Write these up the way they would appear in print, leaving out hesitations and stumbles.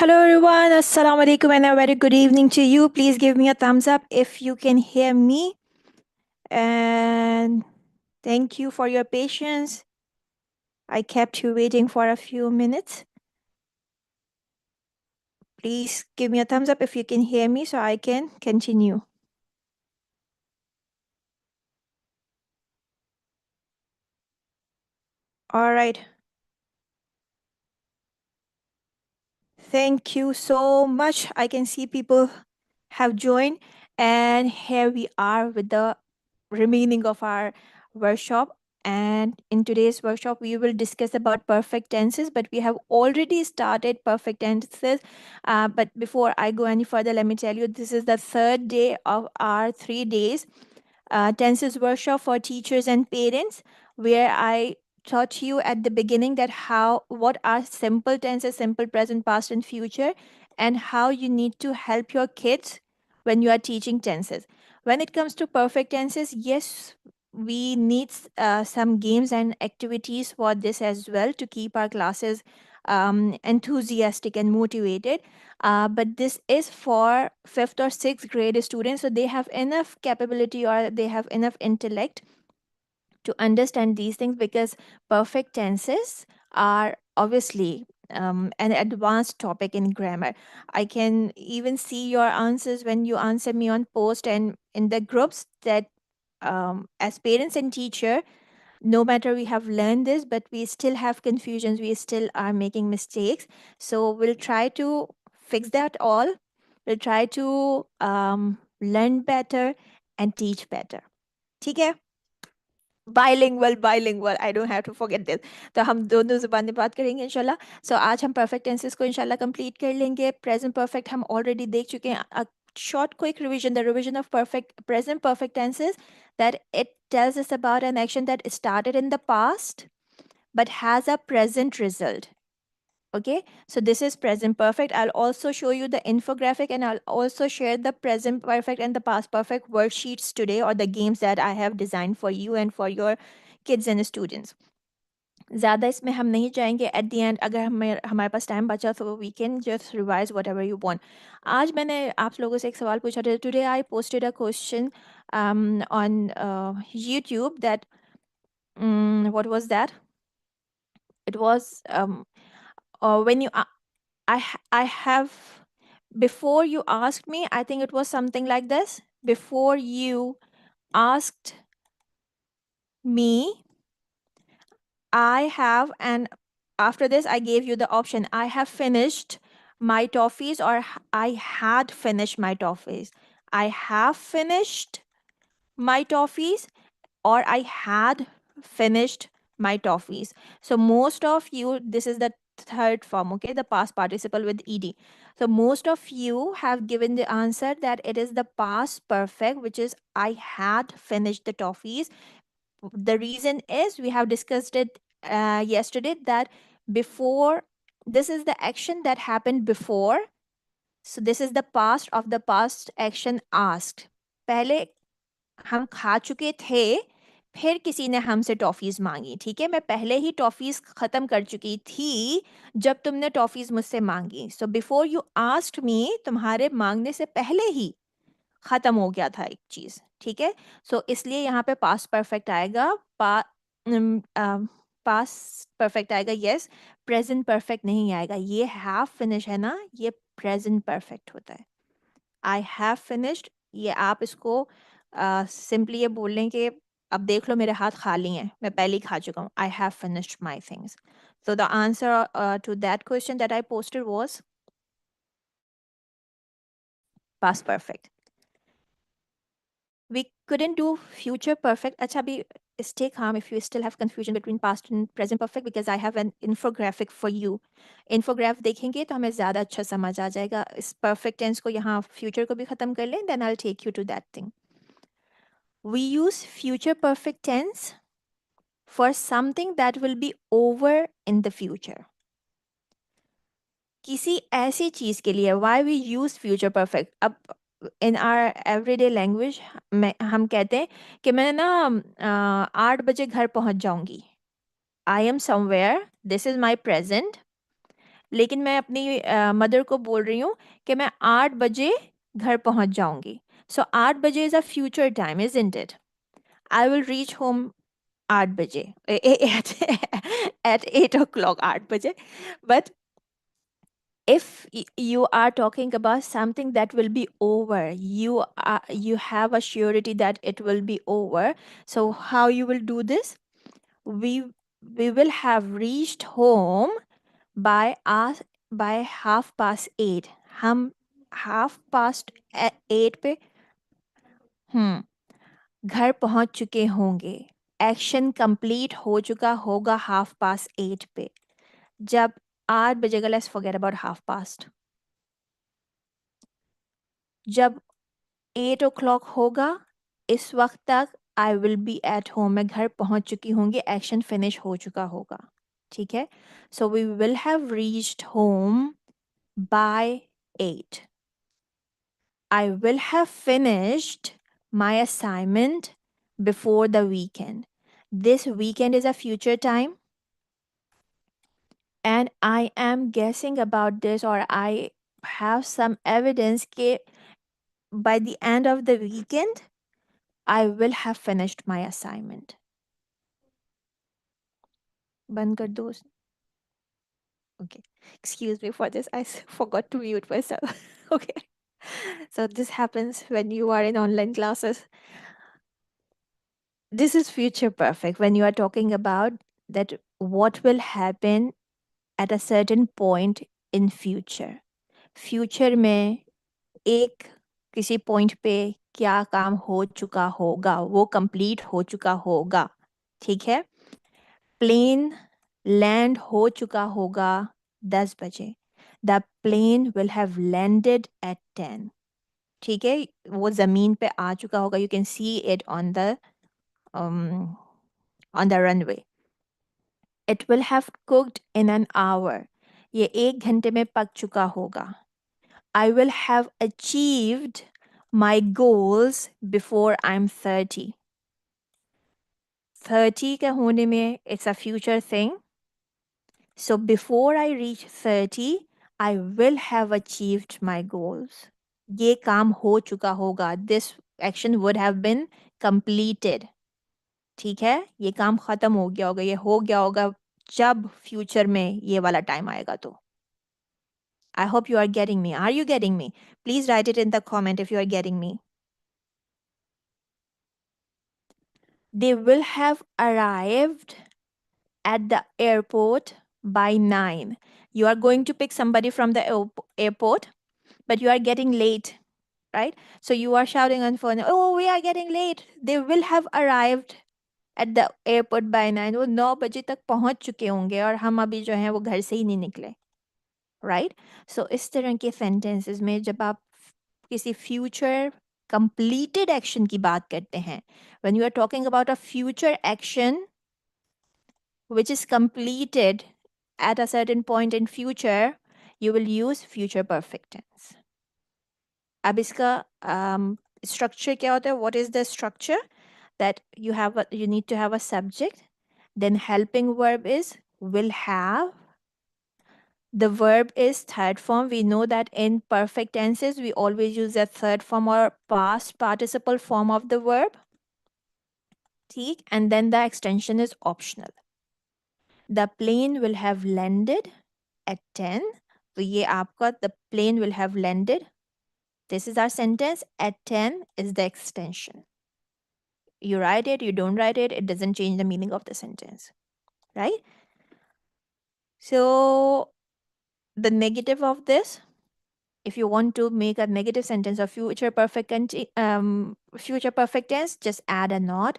Hello everyone, Assalamu alaikum and a very good evening to you. Please give me a thumbs up if you can hear me. And thank you for your patience. I kept you waiting for a few minutes. Please give me a thumbs up if you can hear me so I can continue. All right. Thank you so much. I can see people have joined, and here we are with the remaining of our workshop. And in today's workshop we will discuss about perfect tenses, but we have already started perfect tenses. But before I go any further, let me tell you, this is the third day of our 3 days tenses workshop for teachers and parents, where I taught you at the beginning that what are simple tenses, simple present, past and future, and how you need to help your kids when you are teaching tenses. When it comes to perfect tenses, yes, we need some games and activities for this as well to keep our classes enthusiastic and motivated. But this is for fifth or sixth grade students, so they have enough capability or they have enough intellect to understand these things, because perfect tenses are obviously an advanced topic in grammar. I can even see your answers when you answer me on post and in the groups that as parents and teacher, no matter we have learned this, but we still have confusions, we still are making mistakes. So we'll try to fix that all. We'll try to learn better and teach better. ठीक है? Bilingual I don't have to forget this. तो हम दोनों ज़ुबान में बात करेंगे इंशाल्लाह. सो आज हम परफेक्ट टेंसेस को इंशाल्लाह कंप्लीट कर लेंगे. प्रेजेंट परफेक्ट हम ऑलरेडी देख चुके हैं. Short quick revision, the revision of present perfect tenses, that it tells us about an action that started in the past but has a present result. Okay, so this is present perfect. I'll also show you the infographic, and I'll also share the present perfect and the past perfect worksheets today, or the games that I have designed for you and for your kids and students. ज़्यादा इसमें हम नहीं जाएंगे. At the end अगर हमारे पास time बचा तो we can just revise whatever you want. आज मैंने आप लोगों से एक सवाल पूछा था. Today I posted a question on YouTube that what was that? It was when you I have, before you asked me, I think it was something like this. Before you asked me, I have, and after this, I gave you the option. I have finished my toffees, or I had finished my toffees. I have finished my toffees, or I had finished my toffees. So most of you, this is the third form, okay, the past participle with ed. So most of you have given the answer that it is the past perfect, which is I had finished the toffees. The reason is, we have discussed it yesterday, that before, this is the action that happened before. So this is the past of the past action asked. पहले हम खा चुके थे, फिर किसी ने हमसे toffees मांगी. ठीक है, मैं पहले ही टॉफीज खत्म कर चुकी थी जब तुमने टॉफीज मुझसे मांगी. So before you asked me, तुम्हारे मांगने से पहले ही खत्म हो गया था एक चीज. ठीक है, सो इसलिए यहाँ पे पास्ट परफेक्ट आएगा. पास्ट परफेक्ट आएगा. यस, प्रेजेंट परफेक्ट नहीं आएगा. ये हैव फिनिश है ना, ये प्रेजेंट परफेक्ट होता है. आई हैव फिनिश्ड, ये आप इसको सिंपली ये बोल लें कि अब देख लो मेरे हाथ खाली हैं, मैं पहले ही खा चुका हूँ. I have finished my things. So the answer to that question that I posted was past perfect. We couldn't do future perfect. अच्छा, अभी stay calm if you still have confusion between past and present perfect, because I have an infographic for you. Infograph देखेंगे तो हमें ज़्यादा अच्छा समझ आ जाएगा. इस perfect tense को यहाँ future को भी ख़त्म कर लें, then I'll take you to that thing. We use future perfect tense for something that will be over in the future. किसी ऐसी चीज़ के लिए, why we use future perfect. अब in our everyday language हम कहते हैं कि मैं ना 8 बजे घर पहुंच जाऊंगी. I am somewhere, this is my present. लेकिन मैं अपनी मदर को बोल रही हूँ कि मैं 8 बजे घर पहुँच जाऊँगी. So 8 बजे is a future time, isn't it? I will reach home 8 बजे at 8 o'clock 8 बजे. But if you are talking about something that will be over, you have a surety that it will be over. So how you will do this? We will have reached home by us by 8:30. हम 8:30 पे घर पहुंच चुके होंगे. Action complete हो चुका होगा 8:30 पे. जब 8 बजे का, लेट्स फॉरगेट अबाउट 8:30. जब 8 o'clock होगा, इस वक्त तक I will be at home, मैं घर पहुंच चुकी होंगी, एक्शन फिनिश हो चुका होगा. ठीक है. So we will have reached home by 8. I will have finished my assignment before the weekend. This weekend is a future time, and I am guessing about this, or I have some evidence that by the end of the weekend, I will have finished my assignment. बंद कर दो. Okay. Excuse me for this. I forgot to mute myself. Okay. So this happens when you are in online classes. This is future perfect when you are talking about that what will happen at a certain point in future. Future में एक किसी point पे क्या काम हो चुका होगा, वो complete हो चुका होगा. ठीक है. Plane land हो चुका होगा 10 बजे. The plane will have landed at 10. ठीक है. वो ज़मीन पे आ चुका होगा. You can see it um, on the runway. It will have cooked in an hour. ये 1 घंटे में पक चुका होगा. I will have achieved my goals before I'm 30. 30 का होने में it's a future thing. So before I reach 30, I will have achieved my goals. ये काम हो चुका होगा. This action would have been completed. ठीक है. ये काम खत्म हो गया होगा. ये हो गया होगा जब फ्यूचर में ये वाला टाइम आएगा तो. I hope you are getting me. Are you getting me? Please write it in the comment if you are getting me. They will have arrived at the airport by 9. You are going to pick somebody from the airport, but you are getting late, right? So you are shouting on phone, oh, we are getting late. They will have arrived at the airport by 9. वो 9 बजे तक पहुंच चुके होंगे और हम अभी जो हैं वो घर से ही नहीं निकले. राइट. सो इस तरह के सेंटेंसेस में जब आप किसी फ्यूचर कंप्लीटेड एक्शन की बात करते हैं, when you are talking about a future action which is completed at a certain point in future, you will use future perfect tense. अब इसका structure क्या होता है? What is the structure? That you need to have a subject, then helping verb is will have. The verb is third form. We know that in perfect tenses, we always use the third form or past participle form of the verb. And then the extension is optional. The plane will have landed at 10. So ye aapka, the plane will have landed. This is our sentence. At 10 is the extension. You write it, you don't write it, it doesn't change the meaning of the sentence. Right? So the negative of this, if you want to make a negative sentence of future perfect tense, just add a not.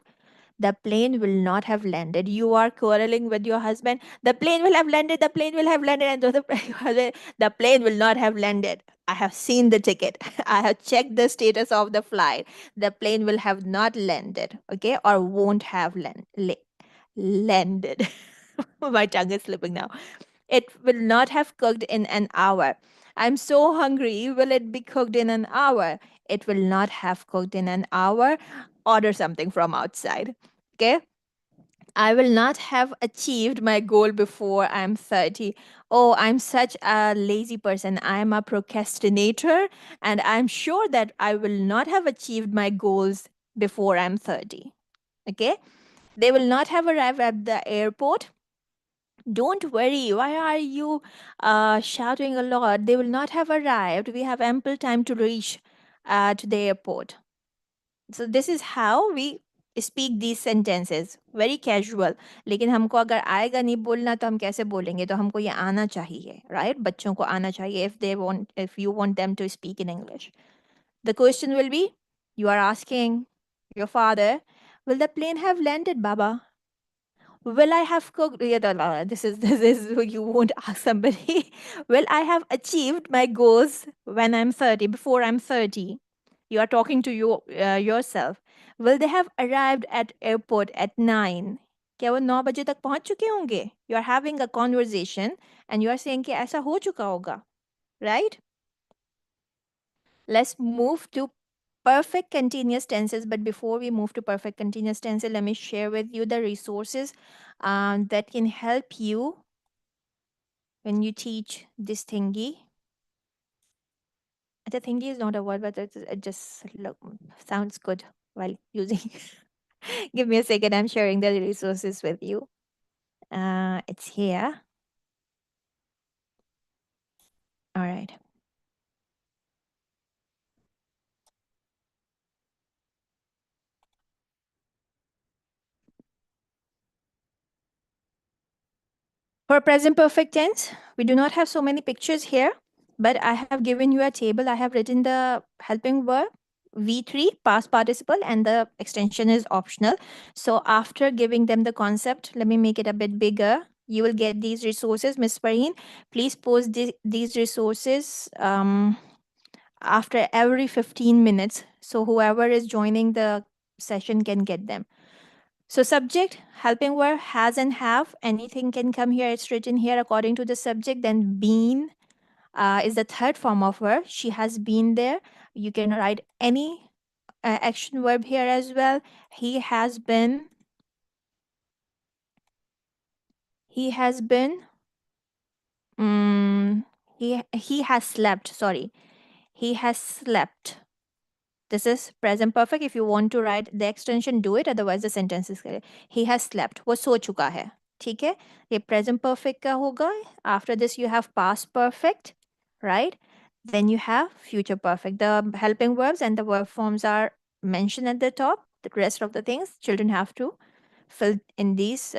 The plane will not have landed. You are quarreling with your husband. The plane will have landed. The plane will have landed. And the plane will not have landed. I have seen the ticket. I have checked the status of the flight. The plane will have not landed. Okay. Or won't have landed. My tongue is slipping now. It will not have cooked in an hour. I'm so hungry. Will it be cooked in an hour? It will not have cooked in an hour. Order something from outside. Okay. I will not have achieved my goal before I'm 30. Oh, I'm such a lazy person. I'm a procrastinator, and I'm sure that I will not have achieved my goals before I'm 30. Okay? They will not have arrived at the airport. Don't worry. Why are you shouting a lot? They will not have arrived. We have ample time to reach to the airport. So this is how we speak these sentences. Very casual. लेकिन हमको अगर आएगा नहीं बोलना तो हम कैसे बोलेंगे? तो हमको ये आना चाहिए, right? बच्चों को आना चाहिए if you want them to speak in English. The question will be, you are asking your father, will the plane have landed, Baba? Will I have cooked? Yeah, this is you won't ask somebody. Will I have achieved my goals when I'm 30? Before I'm 30, you are talking to yourself. Will they have arrived at airport at 9? क्या वो 9 बजे तक पहुंच चुके होंगे? You are having a conversation and you are saying कि ऐसा हो चुका होगा, right? Let's move to perfect continuous tenses. But before we move to perfect continuous tenses, let me share with you the resources that can help you when you teach this thingy. The thingy is not a word, but it just sounds good while using. Give me a second. I'm sharing the resources with you. It's here. All right. For present perfect tense, we do not have so many pictures here, but I have given you a table. I have written the helping verb V3 past participle and the extension is optional. So after giving them the concept, let me make it a bit bigger. You will get these resources. Miss Fareen, please post these resources after every 15 minutes. So whoever is joining the session can get them. So subject, helping verb, has and have. Anything can come here. It's written here according to the subject. Then been is the third form of verb. She has been there. You can write any action verb here as well. He has been. He has been. Mm, he has slept. Sorry, he has slept. This is present perfect. If you want to write the extension, do it. Otherwise, the sentence is clear. He has slept. वो सो चुका है. ठीक है? ये present perfect का होगा. After this, you have past perfect, right? Then you have future perfect. The helping verbs and the verb forms are mentioned at the top. The rest of the things, children have to fill in these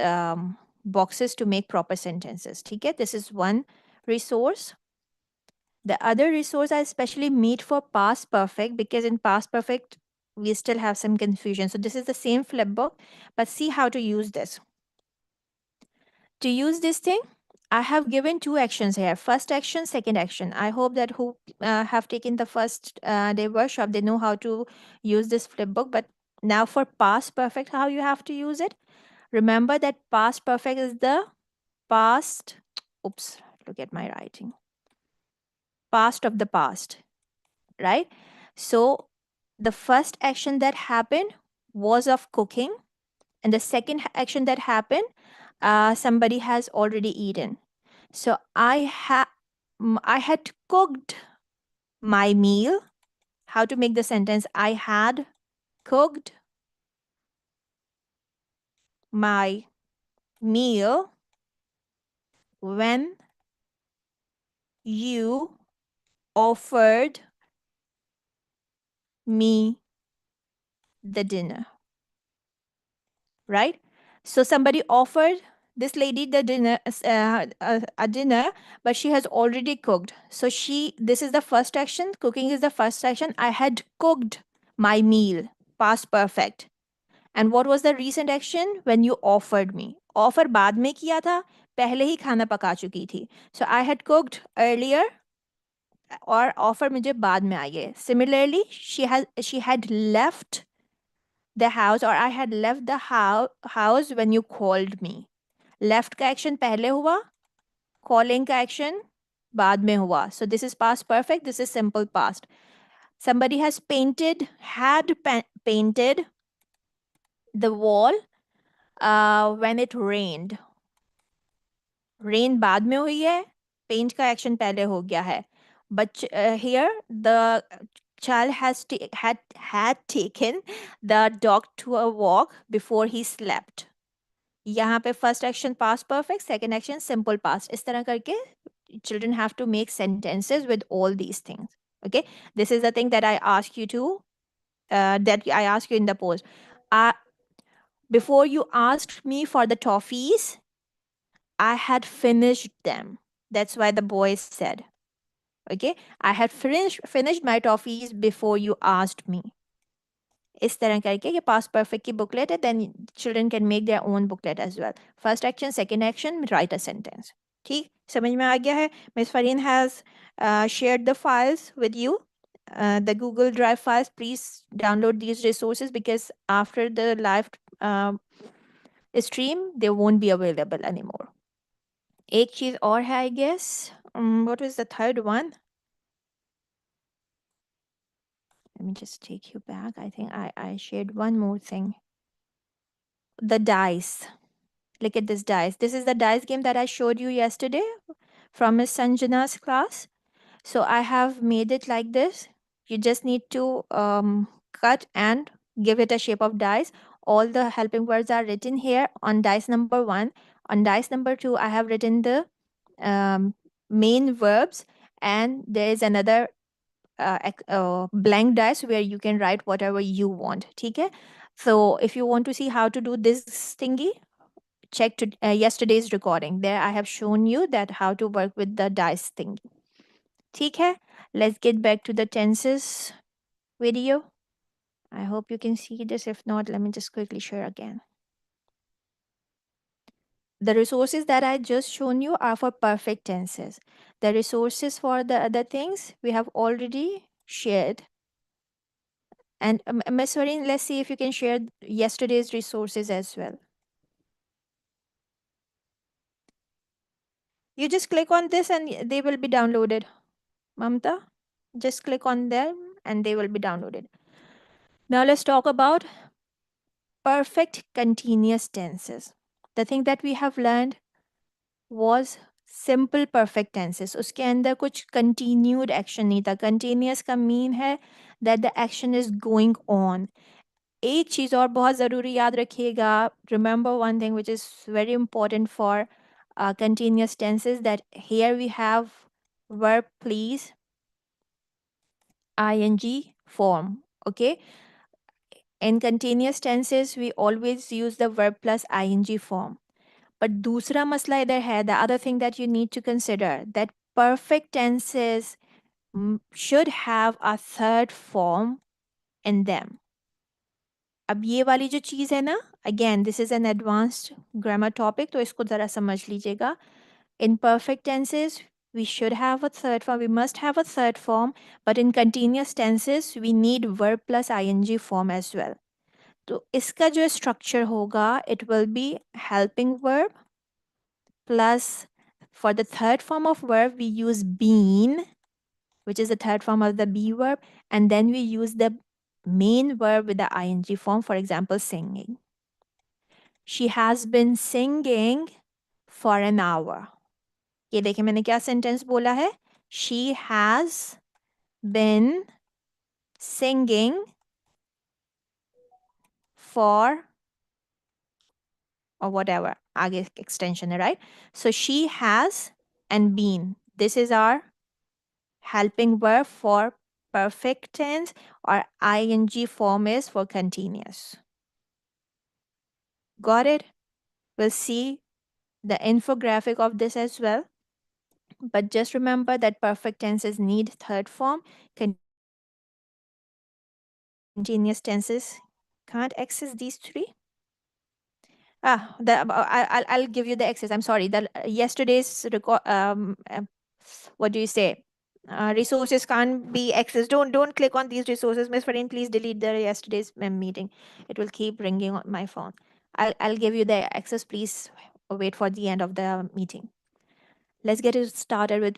boxes to make proper sentences. ठीक है? This is one resource. The other resource I especially made for past perfect because in past perfect we still have some confusion. So this is the same flipbook, but see how to use this. To use this thing, I have given two actions here. First action, second action. I hope that who have taken the first day workshop, they know how to use this flipbook. But now for past perfect, how you have to use it. Remember that past perfect is the past. Oops, look at my writing. Past of the past, right? So the first action that happened was of cooking, and the second action that happened, somebody has already eaten. So I had cooked my meal. How to make the sentence? I had cooked my meal when you offered me the dinner, right? So somebody offered this lady the dinner, a dinner, but she has already cooked. So this is the first action. Cooking is the first action. I had cooked my meal, past perfect. And what was the recent action? When you offered me. Offer बाद में किया था, पहले ही खाना पका चुकी थी. So I had cooked earlier और offer मुझे बाद में आई है. Similarly, she had left the house or I had left the house when you called me. Left का action पहले हुआ, calling का action बाद में हुआ. So this is past perfect, this is simple past. Somebody has painted the wall when it rained. Rain बाद में हुई है, पेंट का एक्शन पहले हो गया है, but here the child had taken the dog to a walk before he slept. यहाँ पे first action past perfect, second action simple past, इस तरह करके children have to make sentences with all these things. Okay, this is the thing that I ask you to that I ask you in the post. uh, Before you asked me for the toffees, I had finished them. That's why the boy said. Okay, I had finished my toffees before you asked me. इस तरह करके ये past perfect की booklet है. Then children can make their own booklet as well. First action, second action, write a sentence. ठीक, समझ में आ गया है? Miss Fareen has shared the files with you, the Google Drive files. Please download these resources because after the live stream they won't be available anymore. एक चीज और है, I guess. What was the third one? Let me just take you back. I think I shared one more thing. The dice. Look at this dice. This is the dice game that I showed you yesterday from Miss Sanjana's class. So I have made it like this. You just need to cut and give it a shape of dice. All the helping words are written here on dice number 1. On dice number 2, I have written the main verbs, and there is another blank dice where you can write whatever you want. Okay? So if you want to see how to do this thingy, check to yesterday's recording. There I have shown you that how to work with the dice thing. ठीक है? Let's get back to the tenses video. I hope you can see this. If not, let me just quickly share again. The resources that I just shown you are for perfect tenses. The resources for the other things we have already shared. And Ms. Vareen, let's see if you can share yesterday's resources as well. You just click on this and they will be downloaded. Mamta, just click on them and they will be downloaded. Now let's talk about perfect continuous tenses. The thing that we have learned was simple perfect tenses. उसके अंदर कुछ continued action नहीं था. Continuous का mean है that the action is going on. एक चीज़ और बहुत ज़रूरी याद रखिएगा. Remember one thing which is very important for continuous tenses, that here we have verb please ing form. Okay, in continuous tenses we always use the verb plus ing form. But दूसरा मसला इधर है, the other thing that you need to consider, that perfect tenses should have a third form in them. अब ये वाली जो चीज़ है ना, again this is an advanced grammar topic, तो इसको ज़रा समझ लीजिएगा. In perfect tenses we should have a third form, we must have a third form, but in continuous tenses we need verb plus ing form as well. तो इसका जो structure होगा, it will be helping verb plus for the third form of verb we use been, which is the third form of the be verb, and then we use the main verb with the ing form. For example, singing. She has been singing for an hour. ये देखिए मैंने क्या sentence बोला है. She has been singing for or whatever आगे extension है, right? So she has and been. This is our helping verb for perfect tense, or ing form is for continuous. Got it? We'll see the infographic of this as well. But just remember that perfect tenses need third form. Continuous tenses can't access these three. I'll give you the access. I'm sorry. The yesterday's record. What do you say? Resources can't be accessed. Don't click on these resources, Miss Farine. Please delete the yesterday's meeting. It will keep ringing on my phone. I'll give you the access. Please wait for the end of the meeting. Let's get it started with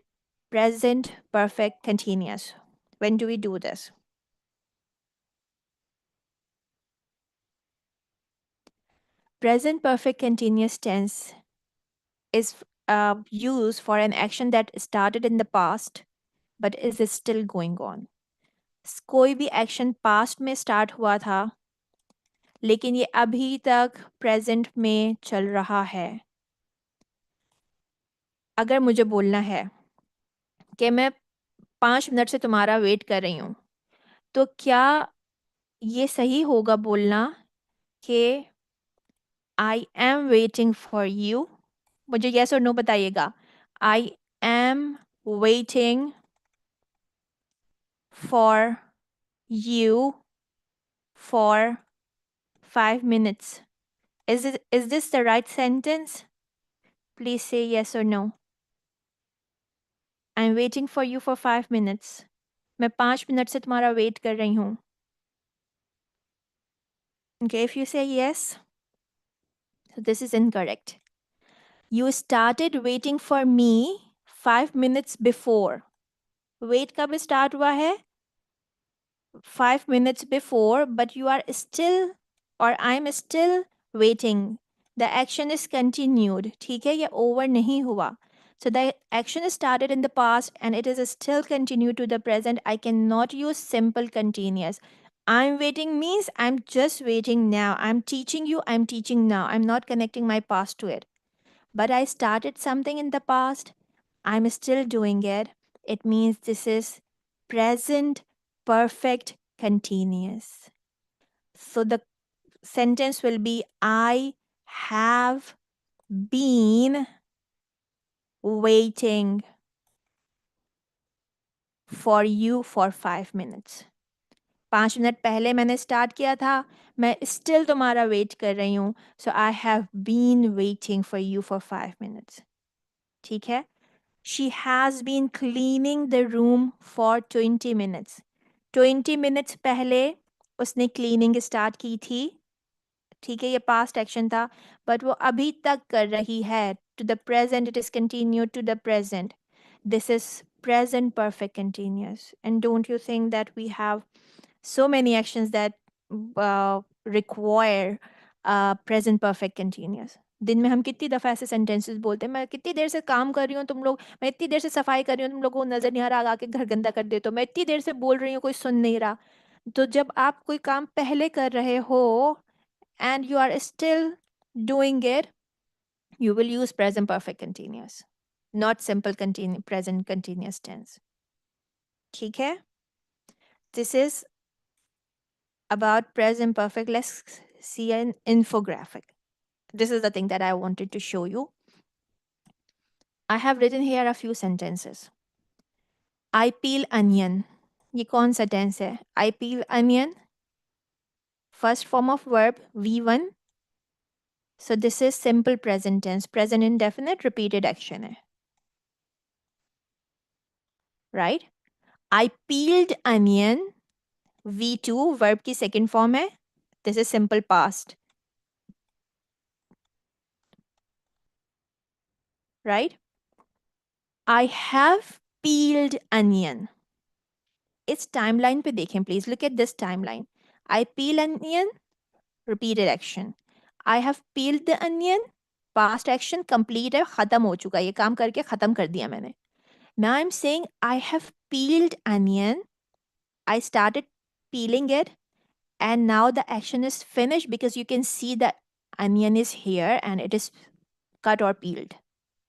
present perfect continuous. When do we do this? Present perfect continuous tense is use for an action that started in the past but is still going on. कोई भी action past में start हुआ था लेकिन ये अभी तक present में चल रहा है. अगर मुझे बोलना है कि मैं 5 मिनट से तुम्हारा वेट कर रही हूँ, तो क्या ये सही होगा बोलना कि I am waiting for you? मुझे यस और नो बताइएगा. I am waiting for you for 5 minutes. Is this the right sentence? Please say yes or no. I'm waiting for you for 5 minutes. मैं 5 मिनट से तुम्हारा wait कर रही हूँ. Okay, if you say yes, so this is incorrect. You started waiting for me 5 minutes before. Wait कब start हुआ है? 5 minutes before, but you are still or I'm still waiting. The action is continued. ठीक है, ये over नहीं हुआ. So the action started in the past and it is still continued to the present. I cannot use simple continuous. I'm waiting means I'm just waiting now. I'm teaching you, I'm teaching now. I'm not connecting my past to it. But I started something in the past. I'm still doing it. It means this is present perfect continuous. So the sentence will be I have been waiting for you for 5 minutes. 5 minute पहले मैंने start किया था, मैं still तुम्हारा wait कर रही हूँ. So I have been waiting for you for 5 minutes. ठीक है. She has been cleaning the room for 20 minutes. 20 minutes पहले उसने क्लीनिंग स्टार्ट की थी. ठीक है, ये पास्ट एक्शन था बट वो अभी तक कर रही है. To the present it is continued to the present. This is present perfect continuous. And don't you think that we have so many actions that require present perfect continuous? दिन में हम कितनी दफ़ा ऐसे सेंटेंसेस बोलते हैं, मैं कितनी देर से काम कर रही हूँ तुम लोग, मैं इतनी देर से सफाई कर रही हूँ तुम लोगों को नज़र नहीं आ रहा, आके घर गंदा कर देते हो, मैं इतनी देर से बोल रही हूँ कोई सुन नहीं रहा. तो जब आप कोई काम पहले कर रहे हो and you are still doing it, you will use present perfect continuous, not simple present continuous tense. ठीक है. This is about present perfect. Let's see an infographic. This is the thing that I wanted to show you. I have written here a few sentences. I peel onion. ये कौन सा tense है? I peel onion. First form of verb V1. So this is simple present tense. Present indefinite repeated action है. Right? I peeled onion. V2 verb की second form है. This is simple past. Right? I have peeled onion. इस timeline पे देखें please. Look at this timeline. I peel onion, repeated action. I have peeled the onion, past action complete है, खत्म हो चुका, ये काम करके खत्म कर दिया मैंने. Now I'm saying I have peeled onion. I started peeling it and now the action is finished because you can see the onion is here and it is cut or peeled.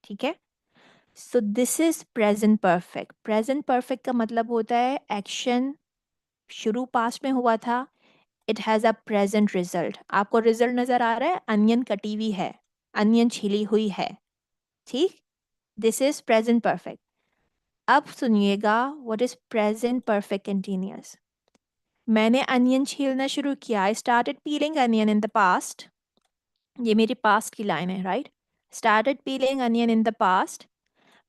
ठीक है. So this is present perfect. Present perfect का मतलब होता है action शुरू past में हुआ था. It has a present result. आपको रिजल्ट नज़र आ रहा है, अनियन कटी हुई है, अनियन छिली हुई है. ठीक. This is present perfect. अब सुनिएगा what is present perfect continuous. मैंने अनियन छीलना शुरू किया. I started peeling onion in the past. ये मेरी पास्ट की लाइन है. Right. Started peeling onion in the past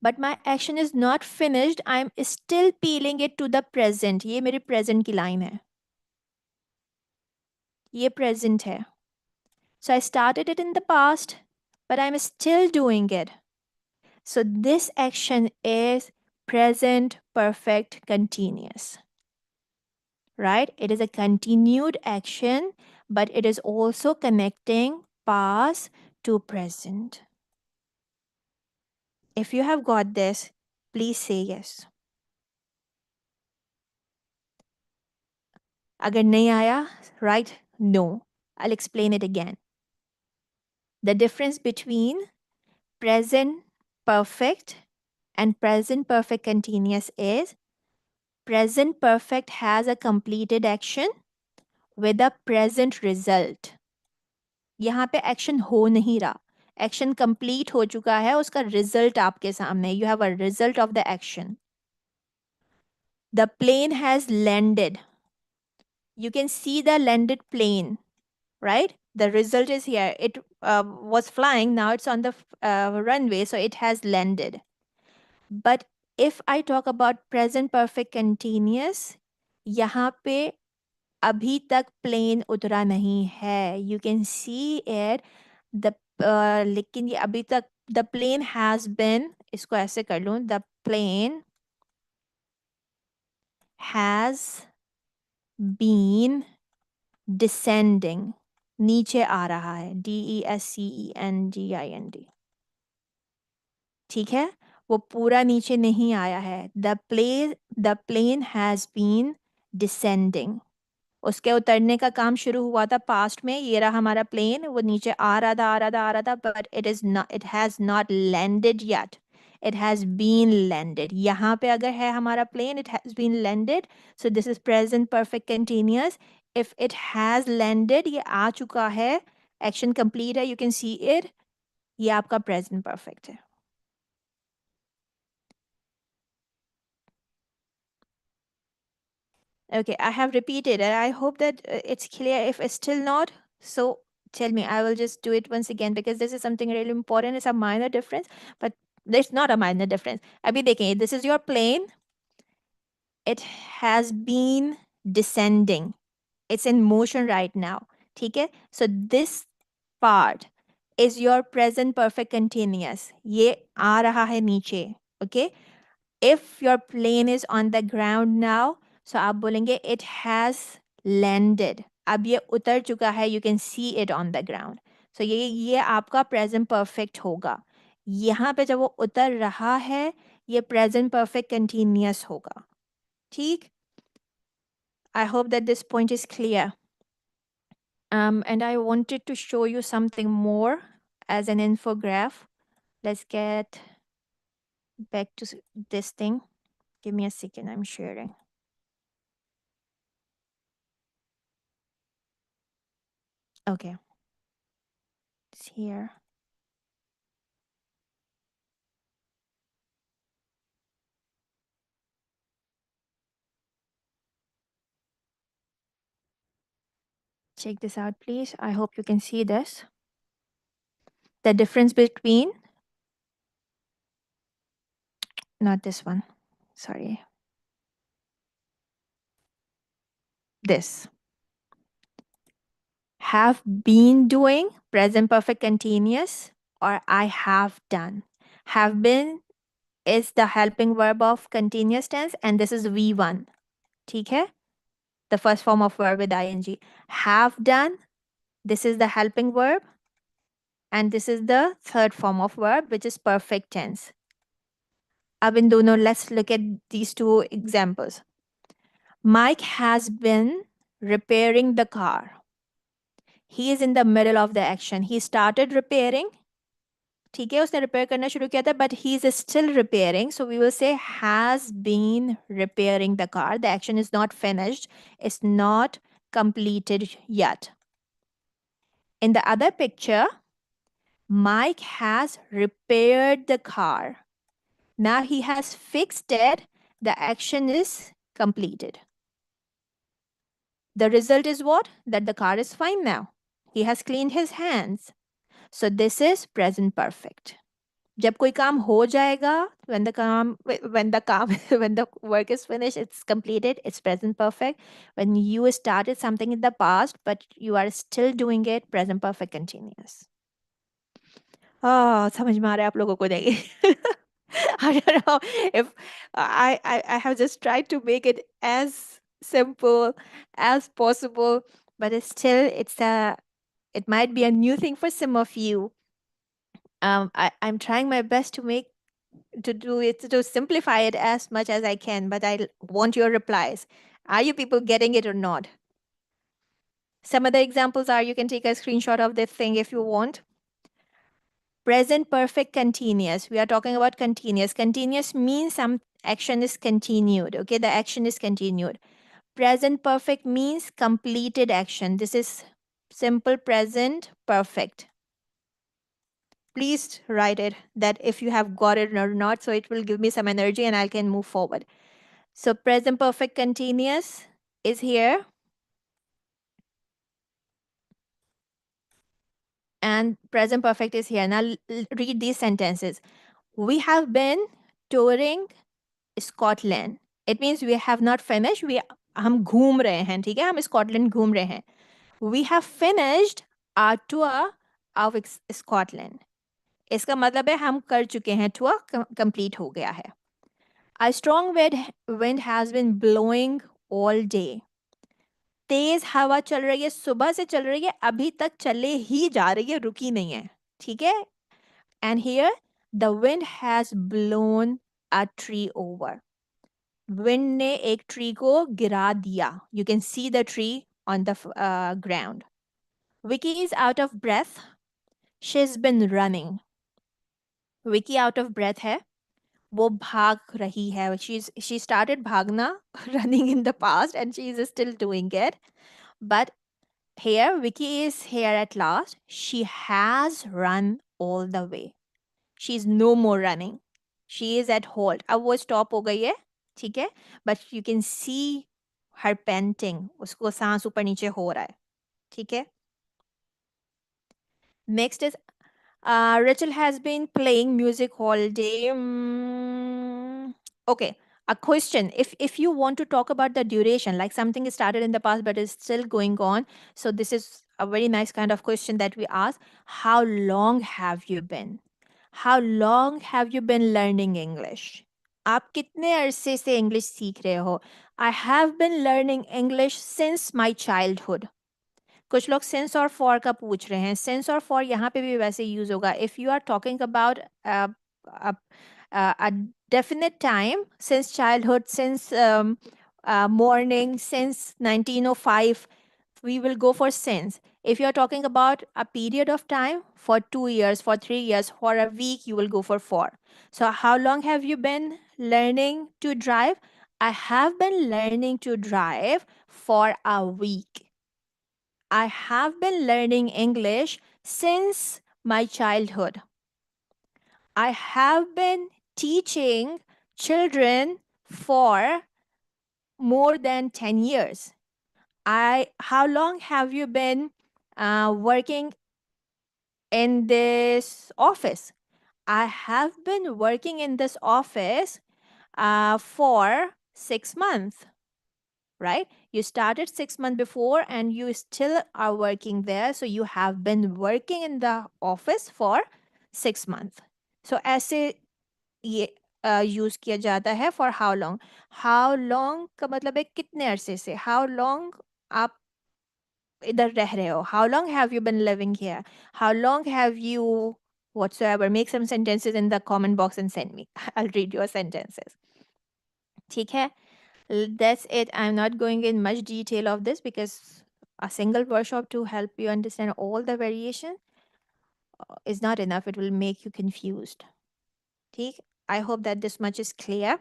but my action is not finished. I am still peeling it to the present. ये मेरी present की line है. ये present है. So I started it in the past, but I'm still doing it. So this action is present perfect continuous. Right? It is a continued action, but it is also connecting past to present. If you have got this, please say yes. अगर नहीं आया, write no. I'll explain it again. The difference between present perfect and present perfect continuous is present perfect has a completed action with a present result. यहाँ पे action हो नहीं रहा, action complete हो चुका है, उसका रिजल्ट आपके सामने, you have a result of the action. The plane has landed, you can see the landed plane, right? The result is here. It was flying, now it's on the runway, so it has landed. But if I talk about present perfect continuous, यहाँ पे अभी तक plane उतरा नहीं है. You can see it. The लेकिन ये अभी तक the plane has been, इसको ऐसे कर लूँ, the plane has been descending. नीचे आ रहा है, DESCENDIND. ठीक है, वो पूरा नीचे नहीं आया है. The plane has been descending. उसके उतरने का काम शुरू हुआ था पास्ट में. ये रहा हमारा प्लेन, वो नीचे आ रहा था, आ रहा था, आ रहा था, but it has not landed yet. It has been landed. यहाँ पे अगर है हमारा plane, it has been landed, so this is present perfect continuous. If it has landed, ये आ चुका है, एक्शन कंप्लीट है, यू कैन सी इट, ये आपका प्रेजेंट परफेक्ट है. Okay, I have repeated and I hope that it's clear. If it's still not, so tell me. I will just do it once again because this is something really important. It's a minor difference, but there's not a minor difference. Abhi dekhiye, this is your plane. It has been descending. It's in motion right now. Okay? So this part is your present perfect continuous. Ye aa raha hai niche. Okay? If your plane is on the ground now, so आप बोलेंगे it has landed. अब ये उतर चुका है, you can see it on the ground. So ये आपका present perfect होगा. यहाँ पे जब वो उतर रहा है, ये present perfect continuous होगा. ठीक? I hope that this point is clear. And I wanted to show you something more as an infograph. Let's get back to this thing. Give me a second, I'm sharing. Okay. It's here. Check this out, please. I hope you can see this. The difference between, not this one, sorry, this. Have been doing, present perfect continuous, or I have done. Have been is the helping verb of continuous tense, and this is V1. ठीक है? The first form of verb with ing. Have done, this is the helping verb, and this is the third form of verb, which is perfect tense. अब इन दोनों, let's look at these two examples. Mike has been repairing the car. He is in the middle of the action. He started repairing. ठीक है, उसने repair करना शुरू किया था, but he is still repairing. So we will say has been repairing the car. The action is not finished. It's not completed yet. In the other picture, Mike has repaired the car. Now he has fixed it. The action is completed. The result is what? That the car is fine now. He has cleaned his hands. So this is present perfect. जब कोई काम हो जाएगा, when the work is finished, it's completed, it's present perfect. When you started something in the past, but you are still doing it, present perfect continuous. समझ में आ रहा है आप लोगों को नहीं? I don't know if I have just tried to make it as simple as possible, but it might be a new thing for some of you. I'm trying my best to make to do it, to simplify it as much as I can, but I want your replies. Are you people getting it or not? Some other examples are, you can take a screenshot of this thing if you want. Present perfect continuous. We are talking about continuous. Continuous means some action is continued. Okay, the action is continued. Present perfect means completed action. This is simple present perfect. Please write it that if you have got it or not, so it will give me some energy and I can move forward. So present perfect continuous is here. And present perfect is here. Now read these sentences. We have been touring Scotland. It means we have not finished. हम घूम रहे हैं, ठीक है, हम Scotland घूम रहे हैं. We have finished our tour of Scotland. इसका मतलब है हम कर चुके हैं, टूर कंप्लीट हो गया है. A strong wind has been blowing all day. तेज हवा चल रही है, सुबह से चल रही है, अभी तक चले ही जा रही है, रुकी नहीं है, ठीक है. And here the wind has blown a tree over. Wind ने एक tree को गिरा दिया. You can see the tree on the ground. Vicky is out of breath. She's been running. Vicky out of breath है. वो भाग रही है. She started भागना running in the past and she is still doing it. But here Vicky is here at last. She has run all the way. She is no more running. She is at halt. अब वो stop हो गई है, ठीक है. But you can see her panting. उसको सांस ऊपर नीचे हो रहा है, ठीक है. Next is Rachel has been playing music all day. Okay, a question. If you want to talk about the duration, like something is started in the past but is still going on, so this is a very nice kind of question that we ask. How long have you been? How long have you been learning English? आप कितने अरसे से English सीख रहे हो? I have been learning English since my childhood. कुछ लोग since और फॉर का पूछ रहे हैं. सिंस और फॉर यहाँ पे भी वैसे यूज होगा. If you are talking about a definite time, since childhood, since morning, since 1905, we will go for since. If you are talking about a period of time, for 2 years, for 3 years, for a week, you will go for. So how long have you been learning to drive? I have been learning to drive for a week. I have been learning English since my childhood. I have been teaching children for more than 10 years. How long have you been working in this office? I have been working in this office for 6 months. Right? You started 6 months before and you still are working there. So you have been working in the office for 6 months. So ऐसे ये use किया जाता है for how long. How long का मतलब है कितने अरसे से. How long आप इधर रह रहे हो. How long have you been living here? How long have you whatsoever. Make some sentences in the comment box and send me. I'll read your sentences. ठीक है. That's it. I'm not going in much detail of this because a single workshop to help you understand all the variation is not enough. It will make you confused. Okay? I hope that this much is clear.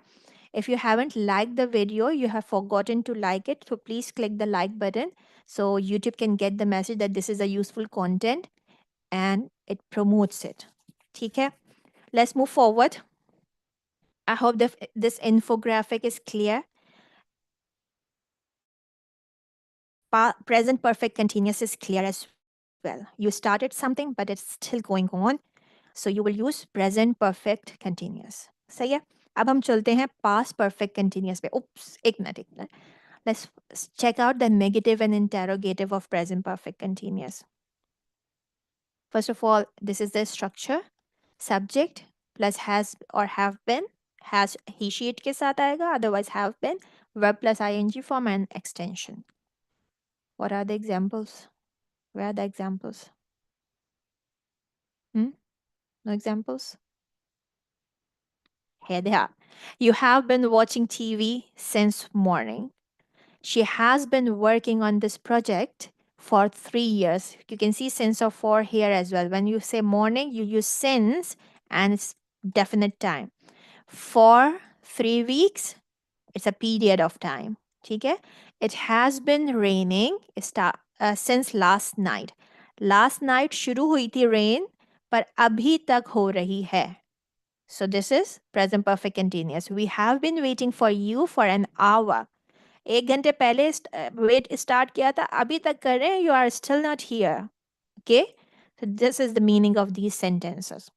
If you haven't liked the video, you have forgotten to like it. So please click the like button so YouTube can get the message that this is a useful content and it promotes it. Okay? Let's move forward. I hope this infographic is clear. Present perfect continuous is clear as well. You started something, but it's still going on. So you will use present perfect continuous. सही है. अब हम चलते हैं past perfect continuous पे. Oops, एक minute. Let's check out the negative and interrogative of present perfect continuous. First of all, this is the structure. Subject plus has or have been. Has he she it के साथ आएगा, otherwise have been. Verb plus ing form and extension. What are the examples? Where are the examples? No examples? Here they are. You have been watching TV since morning. She has been working on this project for 3 years. You can see since or for here as well. When you say morning, you use since and it's definite time. For 3 weeks, it's a period of time. ठीक है? It has been raining since last night. Last night शुरू हुई थी rain, पर अभी तक हो रही है. So this is present perfect continuous. We have been waiting for you for an hour. 1 घंटे पहले वेट स्टार्ट किया था, अभी तक कर रहे हैं. You are still not here. Okay? So this is the meaning of these sentences.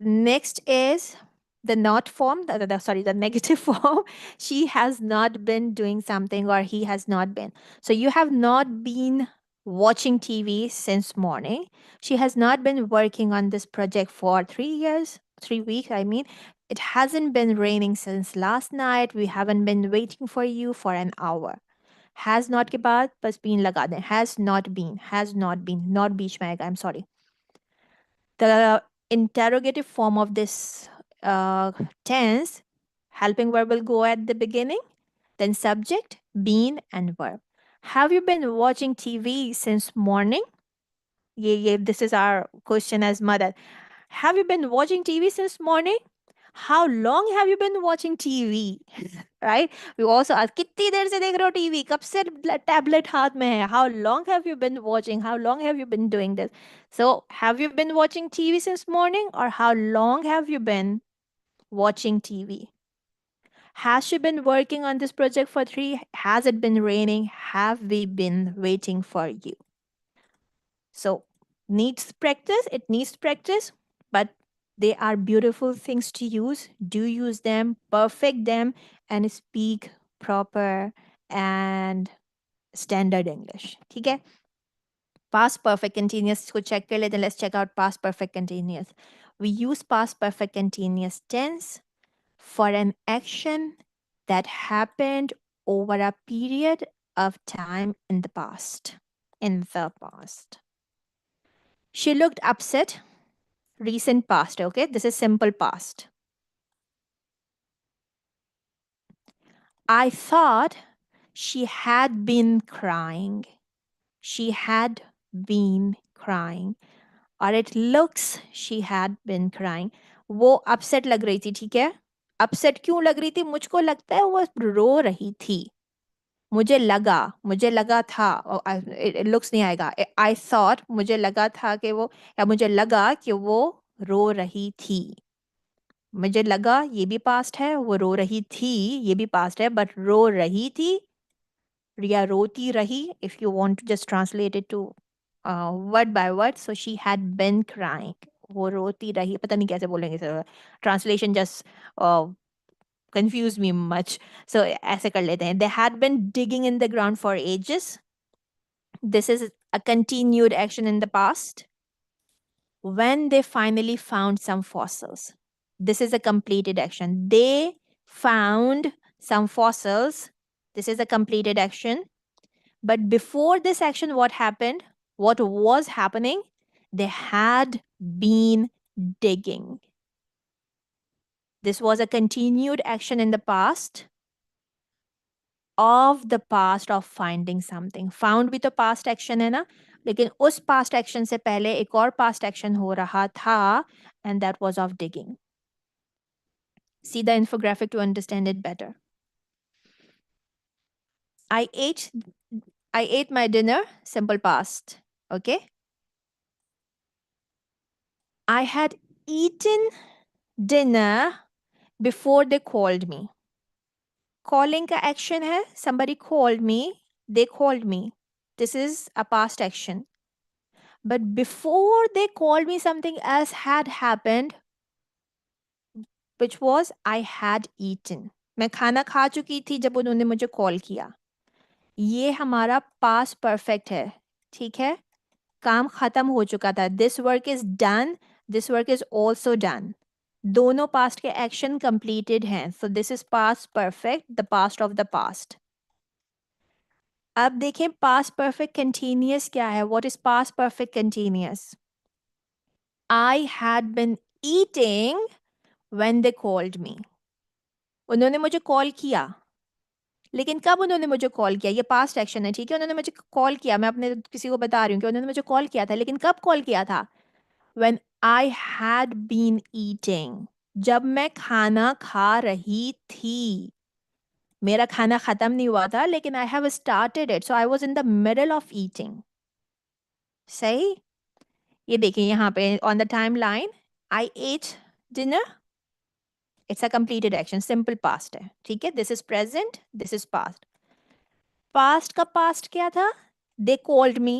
Next is the not form, the negative form. She has not been doing something or he has not been. So you have not been watching TV since morning. She has not been working on this project for 3 years, 3 weeks, I mean. It hasn't been raining since last night. We haven't been waiting for you for an hour. Has not के बाद बस been लगा दें. Has not been, not बीच में आएगा, I'm sorry. The interrogative form of this tense, helping verb will go at the beginning, then subject, been, and verb. Have you been watching TV since morning? This is our question as mother. Have you been watching TV since morning? How long have you been watching TV? Right? We also ask, कितनी देर से देख रहे हो TV? कब से tablet हाथ में है? How long have you been watching? How long have you been doing this? So, have you been watching TV since morning, or how long have you been watching TV? Has she been working on this project for 3? Has it been raining? Have we been waiting for you? So, it needs practice, but they are beautiful things to use. Do use them, perfect them, and speak proper and standard English. ठीक है? Past perfect continuous को check कर लेते हैं. Let's check out past perfect continuous. We use past perfect continuous tense for an action that happened over a period of time in the past. In the past. She looked upset. Recent past, okay? This is simple past. I thought she had been crying. She had been crying. Or it looks she had been crying. वो upset लग रही थी, ठीक है? Upset क्यों लग रही थी? मुझको लगता है वो रो रही थी. मुझे लगा था. It looks नहीं आएगा. I thought, मुझे लगा था कि वो, या मुझे लगा कि वो रो रही थी. मुझे लगा ये भी पास्ट है, वो रो रही थी ये भी पास्ट है, बट रो रही थी या रोती रही, if you want to just translate it to word by word. So she had been crying. वो रोती रही, पता नहीं कैसे बोलेंगे sir, translation just confuse me much. सो ऐसे कर लेते हैं. They had been digging in the ground for ages. This is a continued action in the past. When they finally found some fossils. This is a completed action. They found some fossils. This is a completed action. But before this action, what happened? What was happening? They had been digging. This was a continued action in the past of finding something. Found भी तो past action है ना, लेकिन उस past action से पहले एक और past action हो रहा था, and that was of digging. See the infographic to understand it better. I ate my dinner, simple past. Okay? I had eaten dinner before they called me. Calling का action है, somebody called me, they called me. This is a past action. But before they called me, something else had happened, which was I had eaten. मैं खाना खा चुकी थी जब उन्होंने मुझे कॉल किया. ये हमारा पास्ट परफेक्ट है, ठीक है? काम खत्म हो चुका था. This work is done, this work is also done. दोनों पास्ट के एक्शन कंप्लीटेड हैं. सो this is past perfect, the past of the past. अब देखें पास्ट परफेक्ट कंटिन्यूअस क्या है. What is past perfect continuous? I had been eating when they called me. उन्होंने मुझे call किया, लेकिन कब उन्होंने मुझे कॉल किया? ये पास्ट एक्शन है, ठीक है? उन्होंने मुझे कॉल किया, मैं अपने किसी को बता रही हूँ कि उन्होंने मुझे कॉल किया था, लेकिन कब कॉल किया था? When I had been eating. जब मैं खाना खा रही थी. मेरा खाना खत्म नहीं हुआ था, लेकिन I have started it, so I was in the middle of eating. सही? ये देखिए यहाँ पे on the timeline, I ate dinner. It's a completed action, simple past है, ठीक है? This is present, this is past. Past का past क्या था? They called me.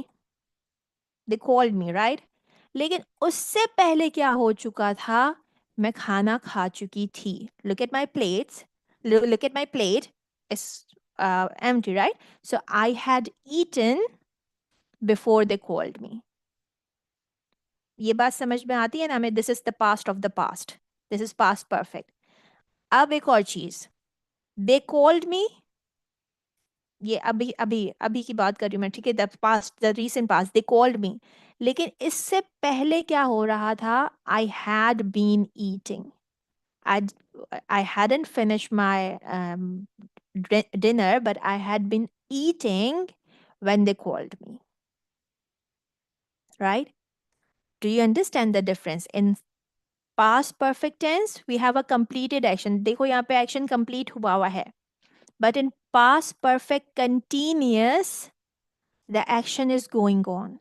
They called me, right? लेकिन उससे पहले क्या हो चुका था? मैं खाना खा चुकी थी. Look at my plates. Look at my plate. It's empty, right? So I had eaten before they called me. ये बात समझ में आती है ना हमें? This is the past of the past. This is past perfect. अब एक और चीज. They called me. ये अभी अभी अभी की बात कर रही हूँ मैं, ठीक है? The past, the recent past, they called me. लेकिन इससे पहले क्या हो रहा था? I had been eating. I hadn't finished my dinner, but I had been eating when they called me. Right? Do you understand the difference? In past perfect tense, we have a completed action. देखो यहाँ पे action complete हुआ हुआ है. But in past perfect continuous, the action is going on.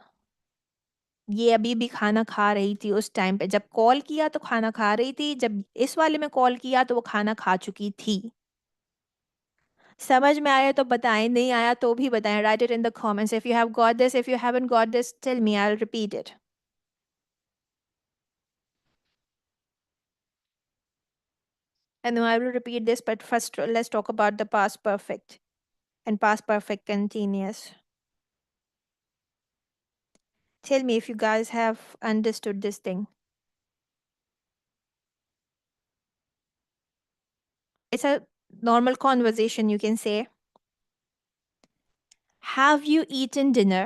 ये अभी भी खाना खा रही थी उस टाइम पे, जब कॉल किया तो खाना खा रही थी, जब इस वाले में कॉल किया तो वो खाना खा चुकी थी. समझ में आया तो बताएं, नहीं आया तो भी बताएं. Write it in the comments if you have got this. If you haven't got this, tell me, I will repeat it. And I will repeat this, but first let's talk about the past perfect and past perfect continuous. Tell me if you guys have understood this thing. It's a normal conversation, you can say. Have you eaten dinner?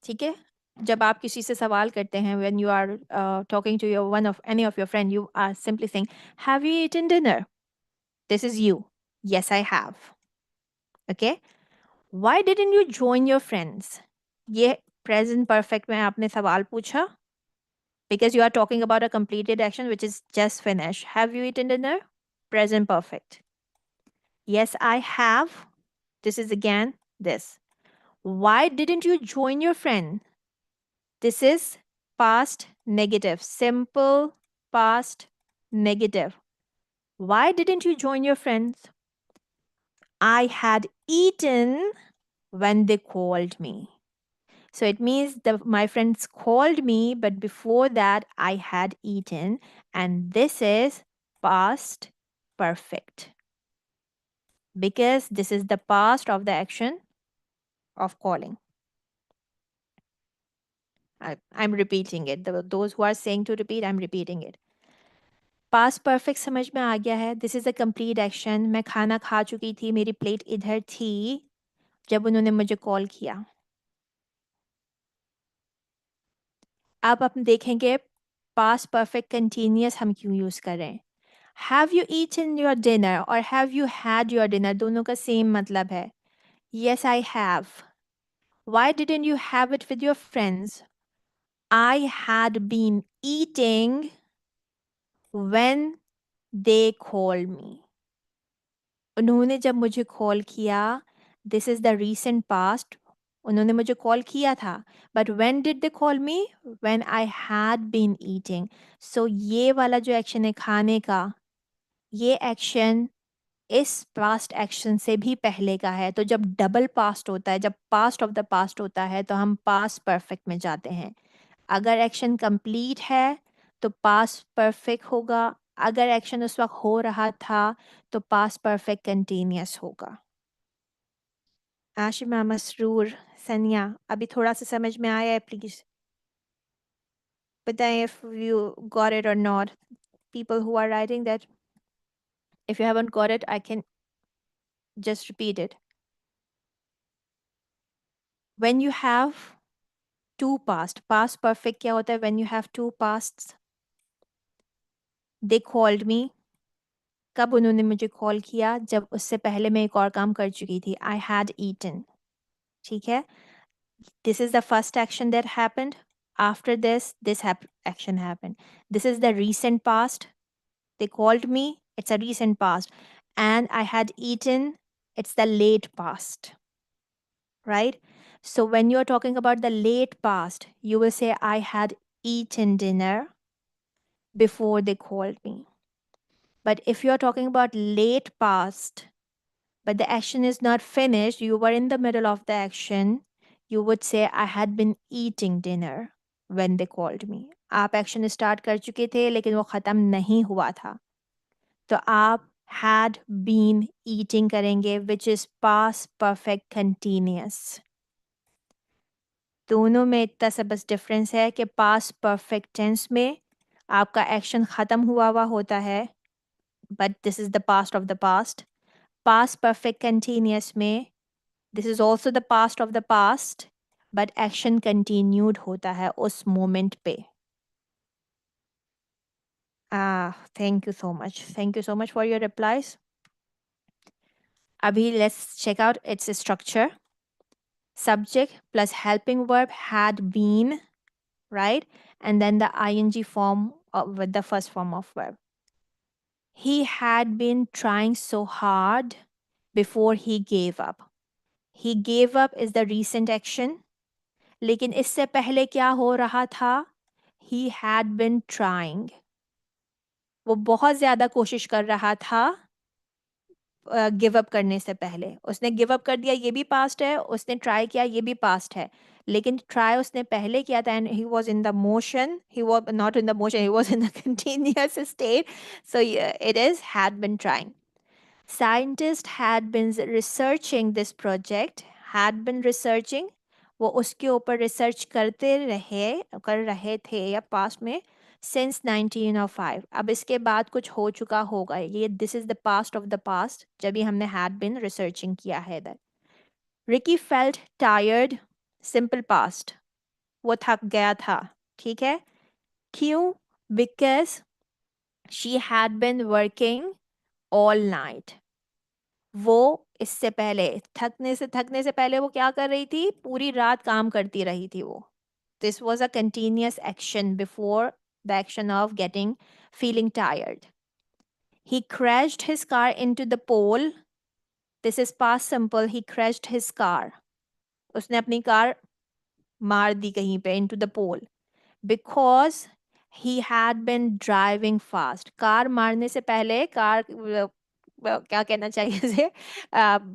ठीक है? जब आप किसी से सवाल करते हैं, when you are talking to your one of any of your friend, you are simply saying, have you eaten dinner? This is you. Yes, I have. Okay? Why didn't you join your friends? ये present perfect में आपने सवाल पूछा, because you are talking about a completed action which is just finished. Have you eaten dinner? Present perfect. Yes, I have. This is again this. Why didn't you join your friend? This is past negative. Simple past negative. Why didn't you join your friends? I had eaten when they called me. So it means my friends called me, but before that, I had eaten. And this is past perfect because this is the past of the action of calling. I'm repeating it. Those who are saying to repeat, I'm repeating it. Past perfect समझ में आ गया है. This is a complete action. मैं खाना खा चुकी थी, मेरी प्लेट इधर थी जब उन्होंने मुझे कॉल किया. अब हम देखेंगे पास्ट परफेक्ट कंटिन्यूअस हम क्यों यूज़ कर रहे हैं. Have you eaten your dinner और have you had your dinner दोनों का सेम मतलब है. Yes I have. Why didn't you have it with your friends? I had been eating when they called me. उन्होंने जब मुझे कॉल किया, this is the recent past. उन्होंने मुझे कॉल किया था, but when did they call me? When I had been eating. So ये वाला जो एक्शन है खाने का, ये एक्शन इस पास्ट एक्शन से भी पहले का है. तो जब डबल पास्ट होता है, जब पास्ट ऑफ द पास्ट होता है, तो हम पास्ट परफेक्ट में जाते हैं. अगर एक्शन कंप्लीट है तो पास्ट परफेक्ट होगा. अगर एक्शन उस वक्त हो रहा था तो पास्ट परफेक्ट कंटिन्यूअस होगा. आशिमा, मसरूर, सनिया, अभी थोड़ा सा समझ में आया है? प्लीज बताएं if you got it or not. People who are writing that, if you haven't got it, I can just repeat it. When you have two past. Past perfect क्या होता है when you have two pasts? They called me. कब उन्होंने मुझे call किया? जब उससे पहले मैं एक और काम कर चुकी थी. I had eaten. ठीक है? This is the first action that happened. After this, action happened. This is the recent past. They called me. It's a recent past. And I had eaten. It's the late past. Right? So when you're talking about the late past, you will say, I had eaten dinner before they called me. But if you're talking about late past, but the action is not finished, you were in the middle of the action, you would say, I had been eating dinner when they called me. आप action start कर चुके थे लेकिन वो ख़त्म नहीं हुआ था. तो आप had been eating करेंगे, which is past perfect continuous. दोनों में इतना सा बस डिफरेंस है कि past perfect tense में आपका action ख़त्म हुआ होता है, but this is the past of the past. Past perfect continuous में this is also the past of the past, but action continued होता है उस moment पे. Thank you so much. Thank you so much for your replies. Abhi, let's check out its structure. Subject plus helping verb had been, right? And then the ing form with the first form of verb. He had been trying so hard before he gave up. He gave up is the recent action. लेकिन इससे पहले क्या हो रहा था? He had been trying. वो बहुत ज़्यादा कोशिश कर रहा था गिव अप करने से पहले. उसने गिव अप कर दिया, ये भी पास्ट है. उसने ट्राई किया, ये भी पास्ट है. लेकिन ट्राई उसने पहले किया था and he was in the motion. He was not in the motion, he was in the continuous state. So it is had been trying. Scientists had been researching this project. Had been researching, वो उसके ऊपर research कर रहे थे या past में since 1905. अब इसके बाद कुछ हो चुका होगा. ये this is the past of the past जब भी हमने had been researching किया है इधर. Ricky felt tired. Simple past. वो थक गया था. ठीक है? क्यों? Because she had been working all night. वो इससे पहले थकने से पहले वो क्या कर रही थी? पूरी रात काम करती रही थी वो. This was a continuous action before the action of feeling tired. He crashed his car into the pole. This is past simple. He crashed his car. उसने अपनी कार मार दी कहीं पे into the pole. Because he had been driving fast. Car मारने से पहले car क्या कहना चाहिए इसे?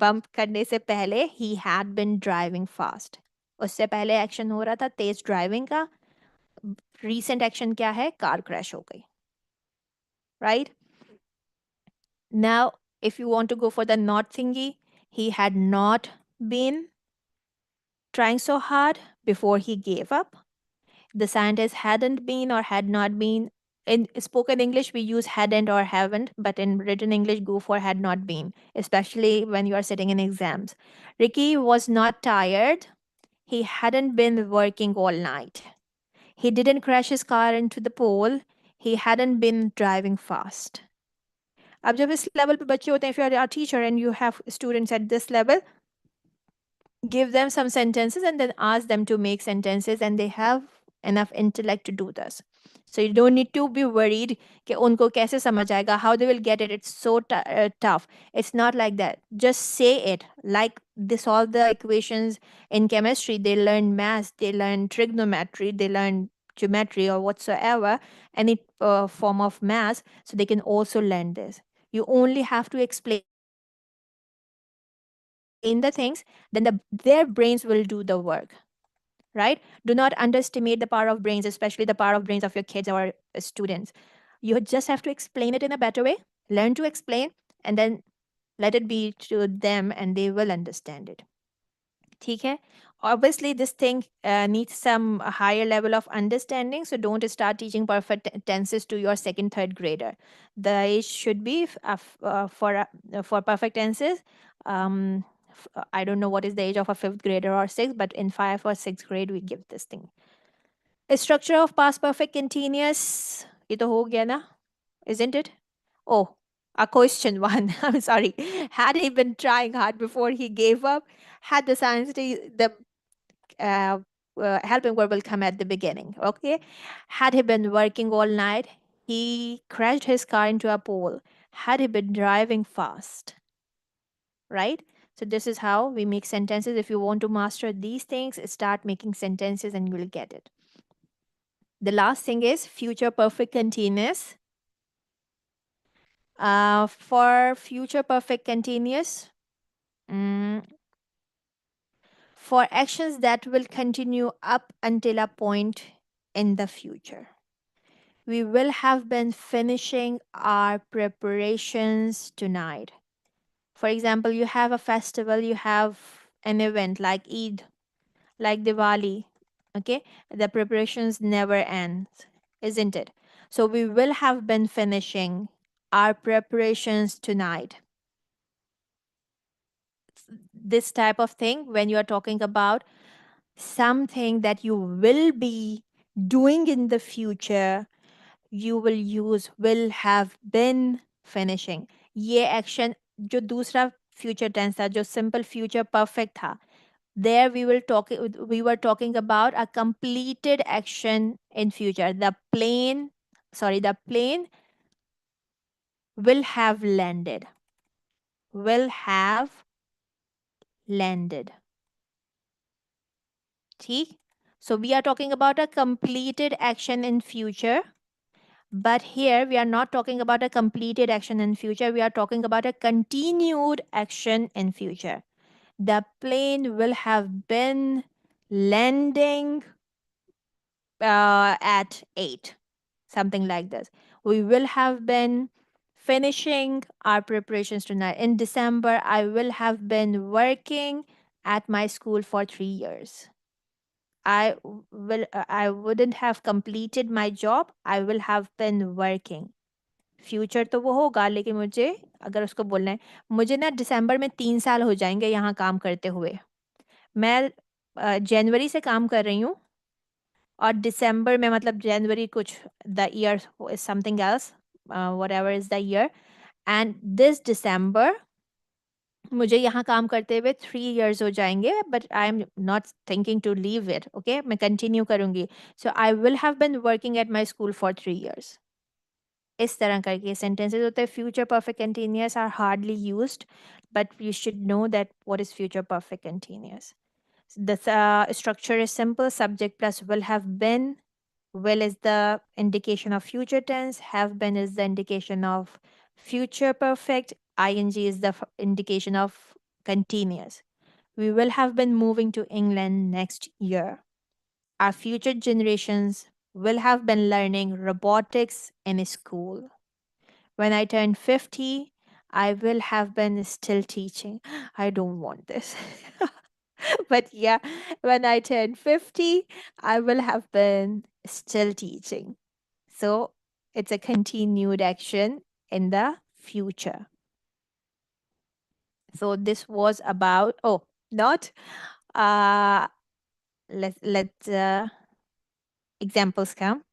बम्प करने से पहले he had been driving fast. उससे पहले एक्शन हो रहा था तेज ड्राइविंग का. रीसेंट एक्शन क्या है? कार क्रैश हो गई. Right now if you want to go for the not thingy, he had not been trying so hard before he gave up. The scientist hadn't been or had not been. In spoken English, we use hadn't or haven't, but in written English, go for had not been, especially when you are sitting in exams. Ricky was not tired. He hadn't been working all night. He didn't crash his car into the pole. He hadn't been driving fast. अब जब इस level पे बच्चे होते हैं, if you are a teacher and you have students at this level, give them some sentences and then ask them to make sentences, and they have enough intellect to do this. So you don't need to be worried कि उनको कैसे समझ आएगा, how they will get it. It's so tough. It's not like that. Just say it. Like they solve the equations in chemistry, they learn math, they learn trigonometry, they learn geometry or whatsoever, any form of math, so they can also learn this. You only have to explain the things, then their brains will do the work. Right? Do not underestimate the power of brains, especially the power of brains of your kids or students. You just have to explain it in a better way, learn to explain, and then let it be to them and they will understand it. ठीक है? Obviously, this thing needs some higher level of understanding, so don't start teaching perfect tenses to your second, third grader. The age should be for perfect tenses I don't know what is the age of a fifth grader or sixth, but in 5 or 6th grade we give this thing. A structure of past perfect continuous. ये तो हो गया ना, isn't it? Oh, a question one. I'm sorry. Had he been trying hard before he gave up? Had the science the uh, helping verb will come at the beginning. Okay. Had he been working all night? He crashed his car into a pole. Had he been driving fast? Right? So this is how we make sentences. If you want to master these things, start making sentences and you will get it. The last thing is future perfect continuous. For future perfect continuous, mm, for actions that will continue up until a point in the future. We will have been finishing our preparations tonight. For example, you have a festival, you have an event like Eid, like Diwali. Okay, the preparations never end, isn't it? So we will have been finishing our preparations tonight. This type of thing, when you are talking about something that you will be doing in the future, you will use will have been finishing. ये action जो दूसरा future tense था, जो simple future perfect था, there we were talking about a completed action in future. The plane will have landed. Will have landed. ठीक? So we are talking about a completed action in future. But here we are not talking about a completed action in future. We are talking about a continued action in future. The plane will have been landing at 8, something like this. We will have been finishing our preparations tonight. In December, I will have been working at my school for 3 years. I wouldn't have completed my job. I will have been working. Future तो वो होगा, लेकिन मुझे अगर उसको बोलना है, मुझे ना दिसंबर में 3 साल हो जाएंगे यहाँ काम करते हुए. मैं जनवरी से काम कर रही हूँ और दिसंबर में, मतलब जनवरी कुछ, the year is something else, whatever is the year, and this December मुझे यहाँ काम करते हुए 3 years हो जाएंगे, but I am not thinking to leave it. Okay, मैं कंटिन्यू करूँगी. So I will have been working at my school for 3 years. इस तरह करके सेंटेंसेस होते हैं. Future perfect continuous are hardly used, but you should know that what is future perfect continuous. The structure is simple. Subject plus will have been. Will is the indication of future tense. Have been is the indication of future perfect. Ing is the indication of continuous. We will have been moving to England next year. Our future generations will have been learning robotics in school. When I turn 50, I will have been still teaching. I don't want this. But yeah, when I turn 50, I will have been still teaching. So it's a continued action in the future. So this was about, oh, not, uh, let examples come.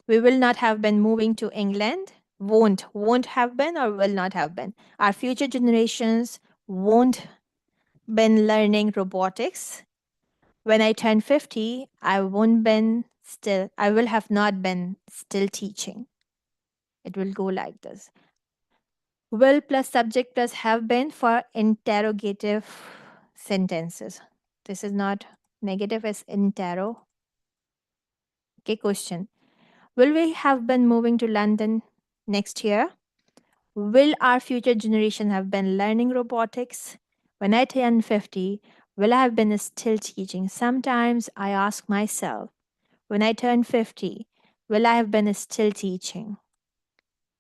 We will not have been moving to England. Won't have been or will not have been. Our future generations won't been learning robotics. When I turn 50, I will have not been still teaching. It will go like this. Will plus subject plus have been for interrogative sentences. This is not negative, it's interro. Okay, question. Will we have been moving to London next year? Will our future generation have been learning robotics? When I turn 50, will I have been still teaching? Sometimes I ask myself, when I turn 50, will I have been still teaching?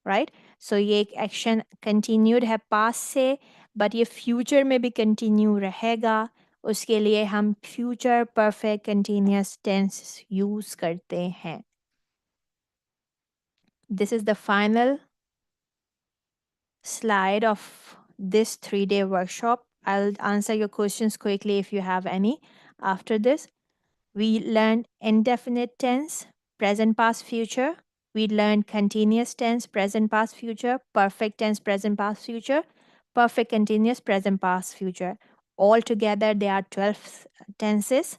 Right? So ये action continued है past से, but ये future में भी continue रहेगा. उसके लिए हम future perfect continuous tense use करते हैं. This is the final slide of this 3-day workshop. I'll answer your questions quickly if you have any after this. We learned indefinite tense, present, past, future. We learned continuous tense, present, past, future, perfect tense, present, past, future, perfect continuous, present, past, future. Altogether, there are 12 tenses.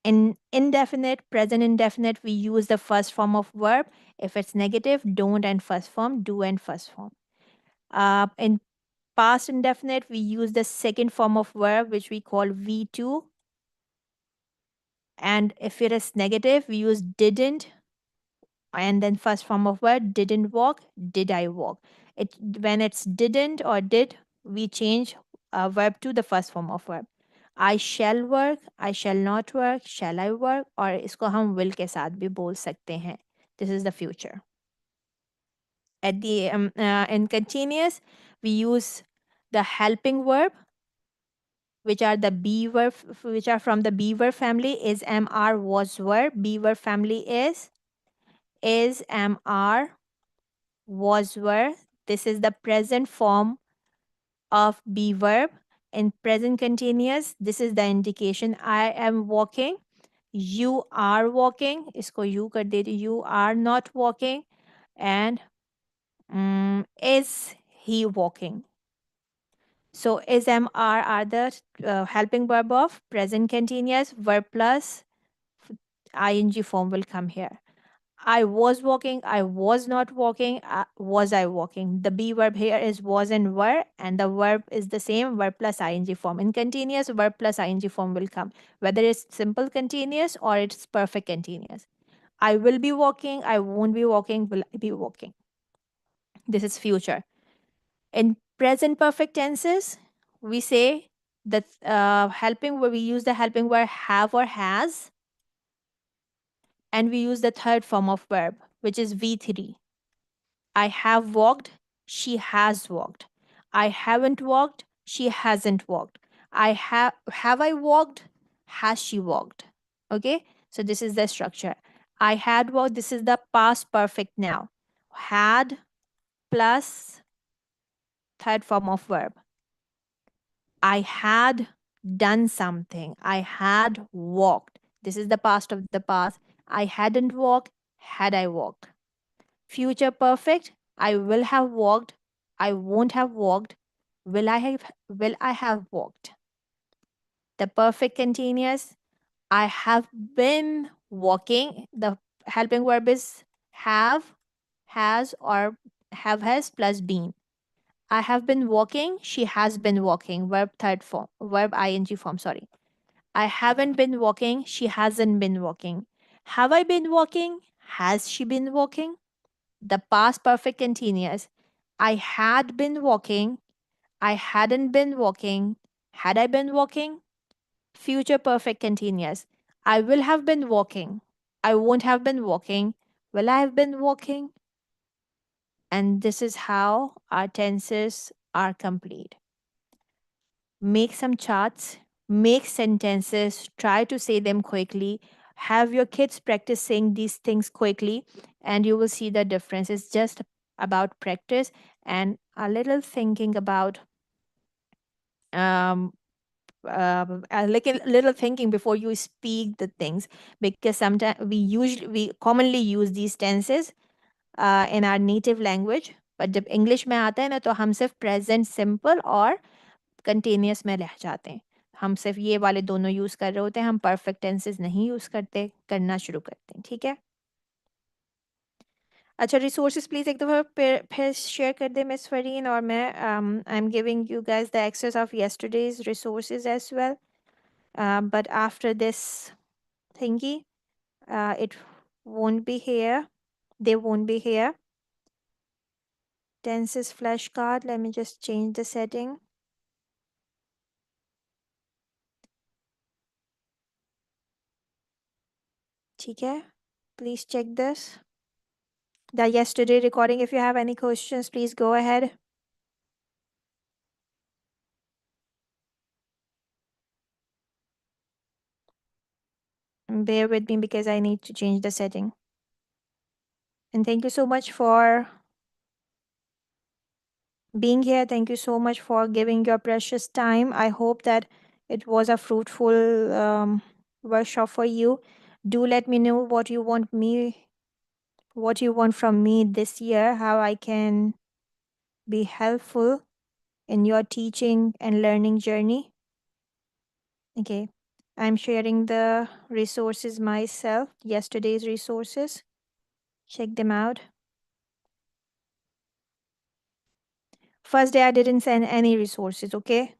In indefinite, present indefinite, we use the first form of verb. If it's negative, don't and first form, do and first form. In past indefinite, we use the second form of verb, which we call V2. And if it is negative, we use didn't, and then first form of verb, didn't walk, did I walk. When it's didn't or did, we change verb to the first form of verb. I shall work, I shall not work, shall I work, और इसको हम will के साथ भी बोल सकते हैं. This is the future. At the in continuous, we use the helping verb, which are the be verb, which are from the be verb family. Is, am, are, was, were. Be verb family is, am, are, was, were. This is the present form of be verb. In present continuous, this is the indication. I am walking. You are walking. इसको you कर देती. You are not walking. And is he walking? So is, am, are the helping verb of present continuous. Verb plus ing form will come here. I was walking, I was not walking, was I walking? The be verb here is was and were, and the verb is the same, verb plus ing form. In continuous, verb plus ing form will come, whether it's simple continuous or it's perfect continuous. I will be walking, I won't be walking, will I be walking? This is future. In present perfect tenses, we say that helping where we use the helping verb have or has, and we use the third form of verb, which is V3. I have walked, she has walked. I haven't walked, she hasn't walked. Have I walked, has she walked? Okay? So this is the structure. I had walked, this is the past perfect now. Had plus third form of verb. I had done something. I had walked. This is the past of the past. I hadn't walked, had I walked. Future perfect, I will have walked, I won't have walked, will I have walked. The perfect continuous, I have been walking. The helping verb is have, has, or have has plus been. I have been walking, she has been walking. Verb third form, verb ing form, sorry. I haven't been walking, she hasn't been walking. Have I been walking? Has she been walking? The past perfect continuous. I had been walking. I hadn't been walking. Had I been walking? Future perfect continuous. I will have been walking. I won't have been walking. Will I have been walking? And this is how our tenses are complete. Make some charts, make sentences, try to say them quickly. Have your kids practice saying these things quickly, and you will see the difference. It's just about practice and a little thinking about um like a little thinking before you speak the things, because sometimes we commonly use these tenses in our native language, but जब English में आता है ना तो हम सिर्फ present simple और continuous में रह जाते हैं. हम सिर्फ ये वाले दोनों यूज़ कर रहे होते हैं, हम परफेक्ट टेंसेस नहीं यूज़ करते, करना शुरू करते हैं. ठीक है. अच्छा, रिसोर्सेज प्लीज़ एक दफ़ा फिर शेयर कर दे मिस फरीन, और मैं I am giving you guys the access of yesterday's resources as well, but after this thingy, it won't be here. They won't be here. Tenses flashcard. Let me just change the setting. ठीक है. Please check this. The yesterday recording. If you have any questions, please go ahead. Bear with me because I need to change the setting. And thank you so much for being here. Thank you so much for giving your precious time. I hope that it was a fruitful workshop for you. Do let me know what you want from me this year, how I can be helpful in your teaching and learning journey. Okay. I'm sharing the resources myself, yesterday's resources. Check them out. First day, I didn't send any resources, okay?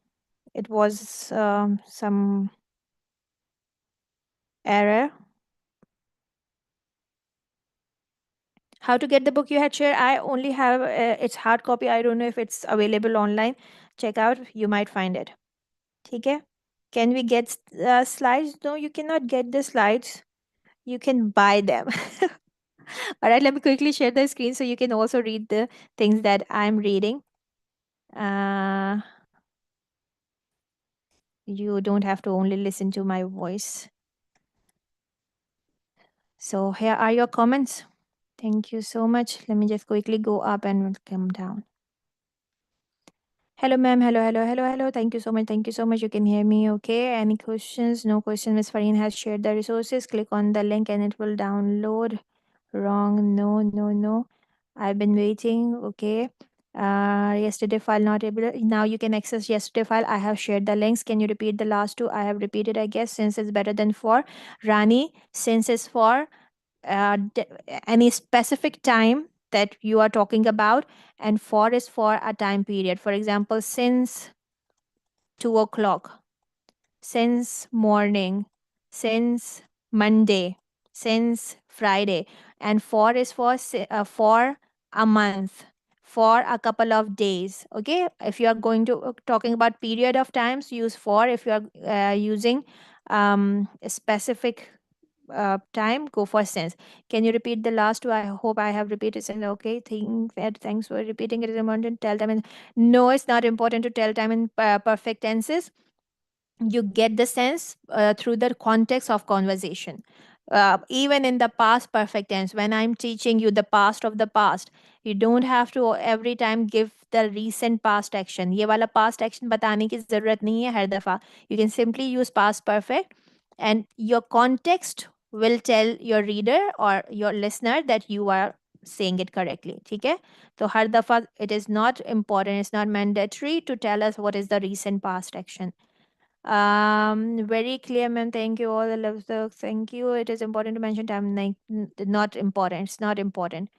It was some error. How to get the book you had shared? I only have its hard copy. I don't know if it's available online. Check out, you might find it. Okay? Can we get slides? No, you cannot get the slides. You can buy them. All right, let me quickly share the screen so you can also read the things that I'm reading. Uh, you don't have to only listen to my voice. So here are your comments. Thank you so much. Let me just quickly go up and we'll come down. Hello, ma'am. Hello, hello, hello, hello. Thank you so much. Thank you so much. You can hear me okay. Any questions? No question. Miss Fareen has shared the resources. Click on the link and it will download. Wrong. No, no, no. I've been waiting. Okay. Yesterday file not able. Now you can access yesterday file. I have shared the links. Can you repeat the last two? I have repeated, I guess, since it's better than for. Rani, since it's for any specific time that you are talking about, and for is for a time period. For example, since 2 o'clock, since morning, since Monday, since Friday, and for is for a month, for a couple of days. Okay, if you are going to talking about period of times, use for. If you are using a specific time, go for since. Can you repeat the last two? I hope I have repeated since. Okay, thanks for repeating. It is important to tell time in. No, it's not important to tell time in perfect tenses. You get the sense through the context of conversation. Even in the past perfect tense, when I'm teaching you the past of the past, you don't have to every time give the recent past action. ये वाला past action बताने की जरूरत नहीं है हर दफा. You can simply use past perfect, and your context will tell your reader or your listener that you are saying it correctly. ठीक है? तो हर दफा it is not important, it's not mandatory to tell us what is the recent past action. Very clear, ma'am. Thank you all. I love the thank you. It is important to mention time. Not important. It's not important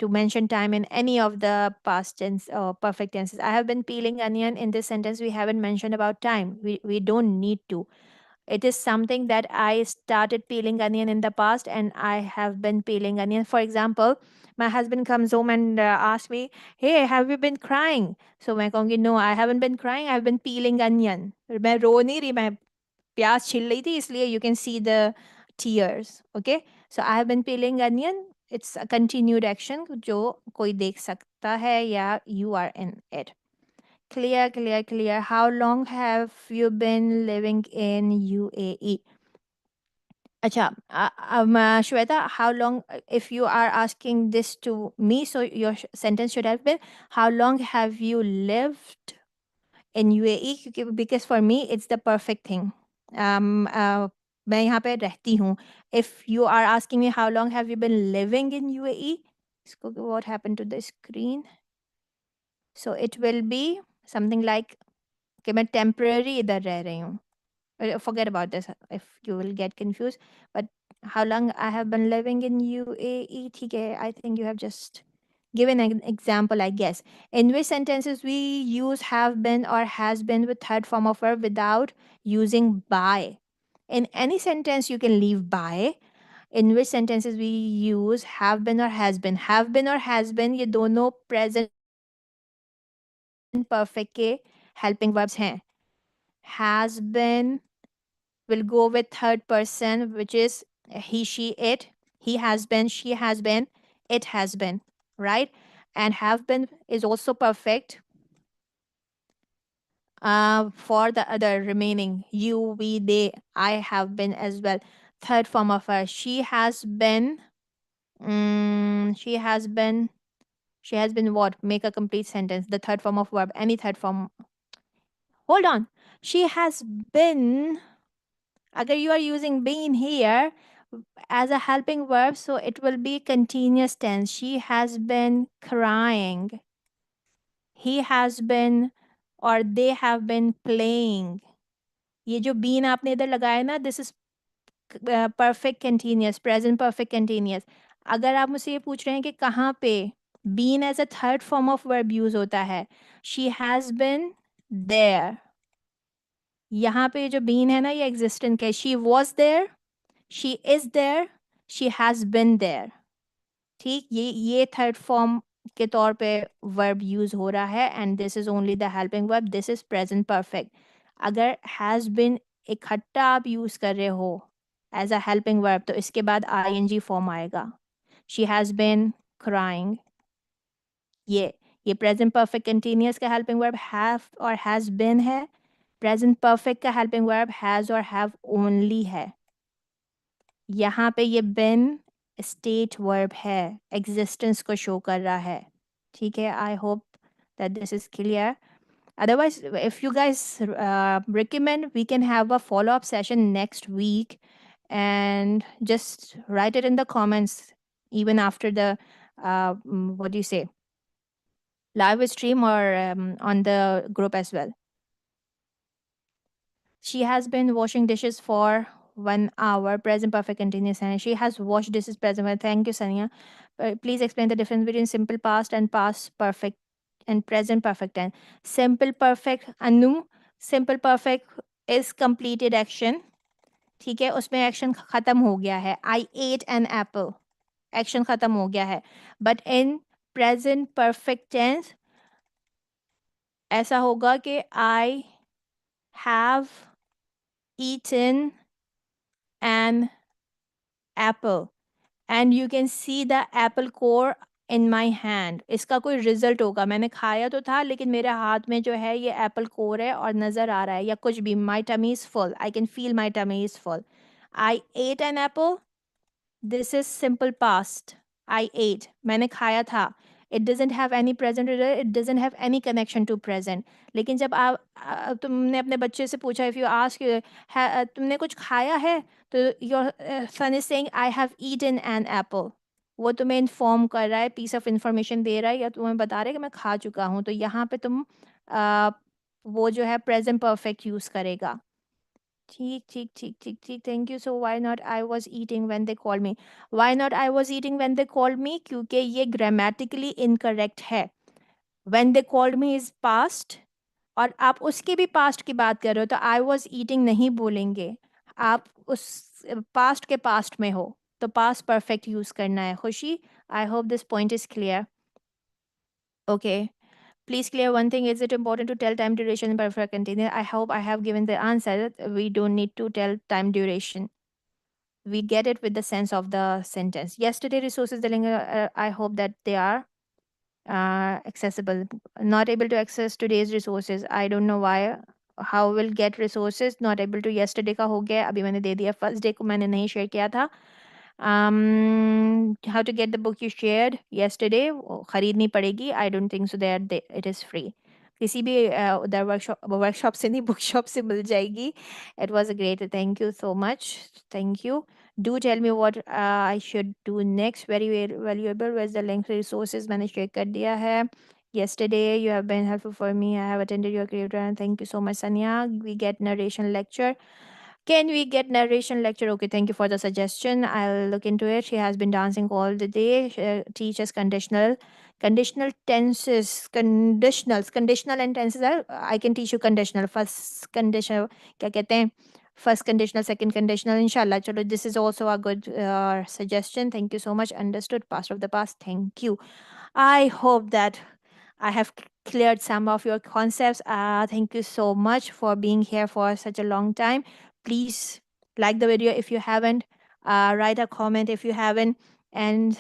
to mention time in any of the past tense or perfect tenses. I have been peeling onion in this sentence. We haven't mentioned about time. We don't need to. It is something that I started peeling onion in the past, and I have been peeling onion. For example, my husband comes home and asks me, "Hey, have you been crying?" So मैं कहूँगी, "No, I haven't been crying. I've been peeling onion." मैं रो नहीं रही, मैं प्याज छिल रही थी, इसलिए you can see the tears. Okay, so I have been peeling onion. It's a continued action जो कोई देख सकता है या you are in it. Clear, clear, clear. How long have you been living in UAE? Acha, Shweta, how long, if you are asking this to me, so your sentence should have been, how long have you lived in UAE? Because for me, it's the perfect thing. मैं यहाँ पे रहती हूँ. If you are asking me how long have you been living in UAE, what happened to the screen? So it will be something like कि मैं temporary इधर रह रही हूँ. Forget about this if you will get confused. But how long I have been living in UAE, ठीक है, I think you have just given an example, I guess. In which sentences we use have been or has been with third form of verb without using by. In any sentence you can leave by. In which sentences we use have been or has been. Have been or has been, ये दोनों present perfect के helping verbs हैं. Has been will go with third person, which is he, she, it. He has been, she has been, it has been, right? And have been is also perfect for the other remaining you, we, they. I have been as well. Third form of her, she has been, she has been, She has been what? Make a complete sentence. The third form of verb. Any third form. Hold on. She has been. Agar you are using been here as a helping verb, so it will be continuous tense. She has been crying. He has been or they have been playing. ये जो been आपने इधर लगाया ना, this is perfect continuous, present perfect continuous. अगर आप मुझसे ये पूछ रहे हैं कि कहाँ पे been as a third form of verb use होता है, she has been there. यहाँ पे जो been है ना, ये existent है. She was there, she is there, she has been there. ठीक, ये थर्ड फॉर्म के तौर पे वर्ब यूज हो रहा है and this is only the helping verb. This is present perfect. अगर हैज बिन इकट्ठा आप यूज कर रहे हो एज अ हेल्पिंग वर्ब तो इसके बाद आईएनजी फॉर्म आएगा. She has been crying. ये प्रेजेंट परफेक्ट कंटिन्यूअस का हेल्पिंग वर्ब हैव और हैज बिन है. प्रेजेंट परफेक्ट का हेल्पिंग वर्ब हैज और हैव ओनली है. यहाँ पे ये बिन स्टेट वर्ब है, एग्जिस्टेंस को शो कर रहा है. ठीक है, I hope that this is clear. Otherwise, if you guys recommend, we can have a follow-up session next week and just write it in the comments even after the what do you say, live stream or on the group as well. She has been washing dishes for 1 hour. Present perfect continuous. And she has washed dishes present perfect. Thank you, Sania. Please explain the difference between simple past and past perfect and present perfect tense. Simple perfect, Anu. Simple perfect is completed action. ठीक है, उसमें action खत्म हो गया है. I ate an apple. Action खत्म हो गया है. But in present perfect tense ऐसा होगा कि I have eaten an apple and you can see the apple core in my hand. इसका कोई रिजल्ट होगा. मैंने खाया तो था लेकिन मेरे हाथ में जो है ये एप्पल कोर है और नज़र आ रहा है या कुछ भी. My tummy is full. I can feel my tummy is full. I ate an apple. This is simple past. I ate. मैंने खाया था. It doesn't have any present result. It doesn't have any connection to present. लेकिन जब आप तुमने अपने बच्चे से पूछा, if you ask तुमने कुछ खाया है, तो your son is saying I have eaten an apple. वो तुम्हें इन्फॉर्म कर रहा है, पीस ऑफ इंफॉर्मेशन दे रहा है या तुम्हें बता रहा है कि मैं खा चुका हूँ. तो यहाँ पे तुम वो जो है प्रेजेंट परफेक्ट यूज करेगा. ठीक ठीक ठीक ठीक ठीक. Thank you. So why not I was eating when they called me. Why not I was eating when they called मी, क्योंकि ये ग्रामेटिकली इनकरेक्ट है. When they called me is past और आप उसके भी पास्ट की बात कर रहे हो तो आई वाज ईटिंग नहीं बोलेंगे. आप उस पास्ट के पास्ट में हो तो पास्ट परफेक्ट यूज करना है. खुशी, I hope this point is clear. Okay, please clear one thing. Is it important to tell time duration in perfect continuous? I hope I have given the answer. We don't need to tell time duration. We get it with the sense of the sentence. Yesterday resources dealing, I hope that they are accessible. Not able to access today's resources. I don't know why. How will get resources? Not able to. Yesterday का हो गया, अभी मैंने दे दिया. First day को मैंने नहीं share किया था. How to get the book you shared yesterday? वो खरीदनी पड़ेगी. I don't think so that it is free. किसी भी उधर वर्कशॉप से नहीं, बुक शॉप से मिल जाएगी. It was a great. Thank you so much. Thank you. Do tell me what I should do next. Very valuable. Where's the link resources? मैंने share कर दिया है. Yesterday you have been helpful for me. I have attended your creator and thank you so much, Sanya. We get narration lecture. Can we get narration lecture? Okay, thank you for the suggestion. I'll look into it. She has been dancing all the day. She teaches conditional tenses, conditional and tenses are, I can teach you conditional. First conditional, क्या कहते हैं? First conditional, second conditional, inshallah. Chalo, this is also a good suggestion. Thank you so much. Understood. Past of the past. Thank you. I hope that I have cleared some of your concepts. Thank you so much for being here for such a long time. Please like the video if you haven't, write a comment if you haven't, and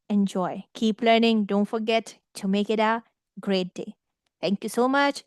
enjoy. Keep learning. Don't forget to make it a great day. Thank you so much.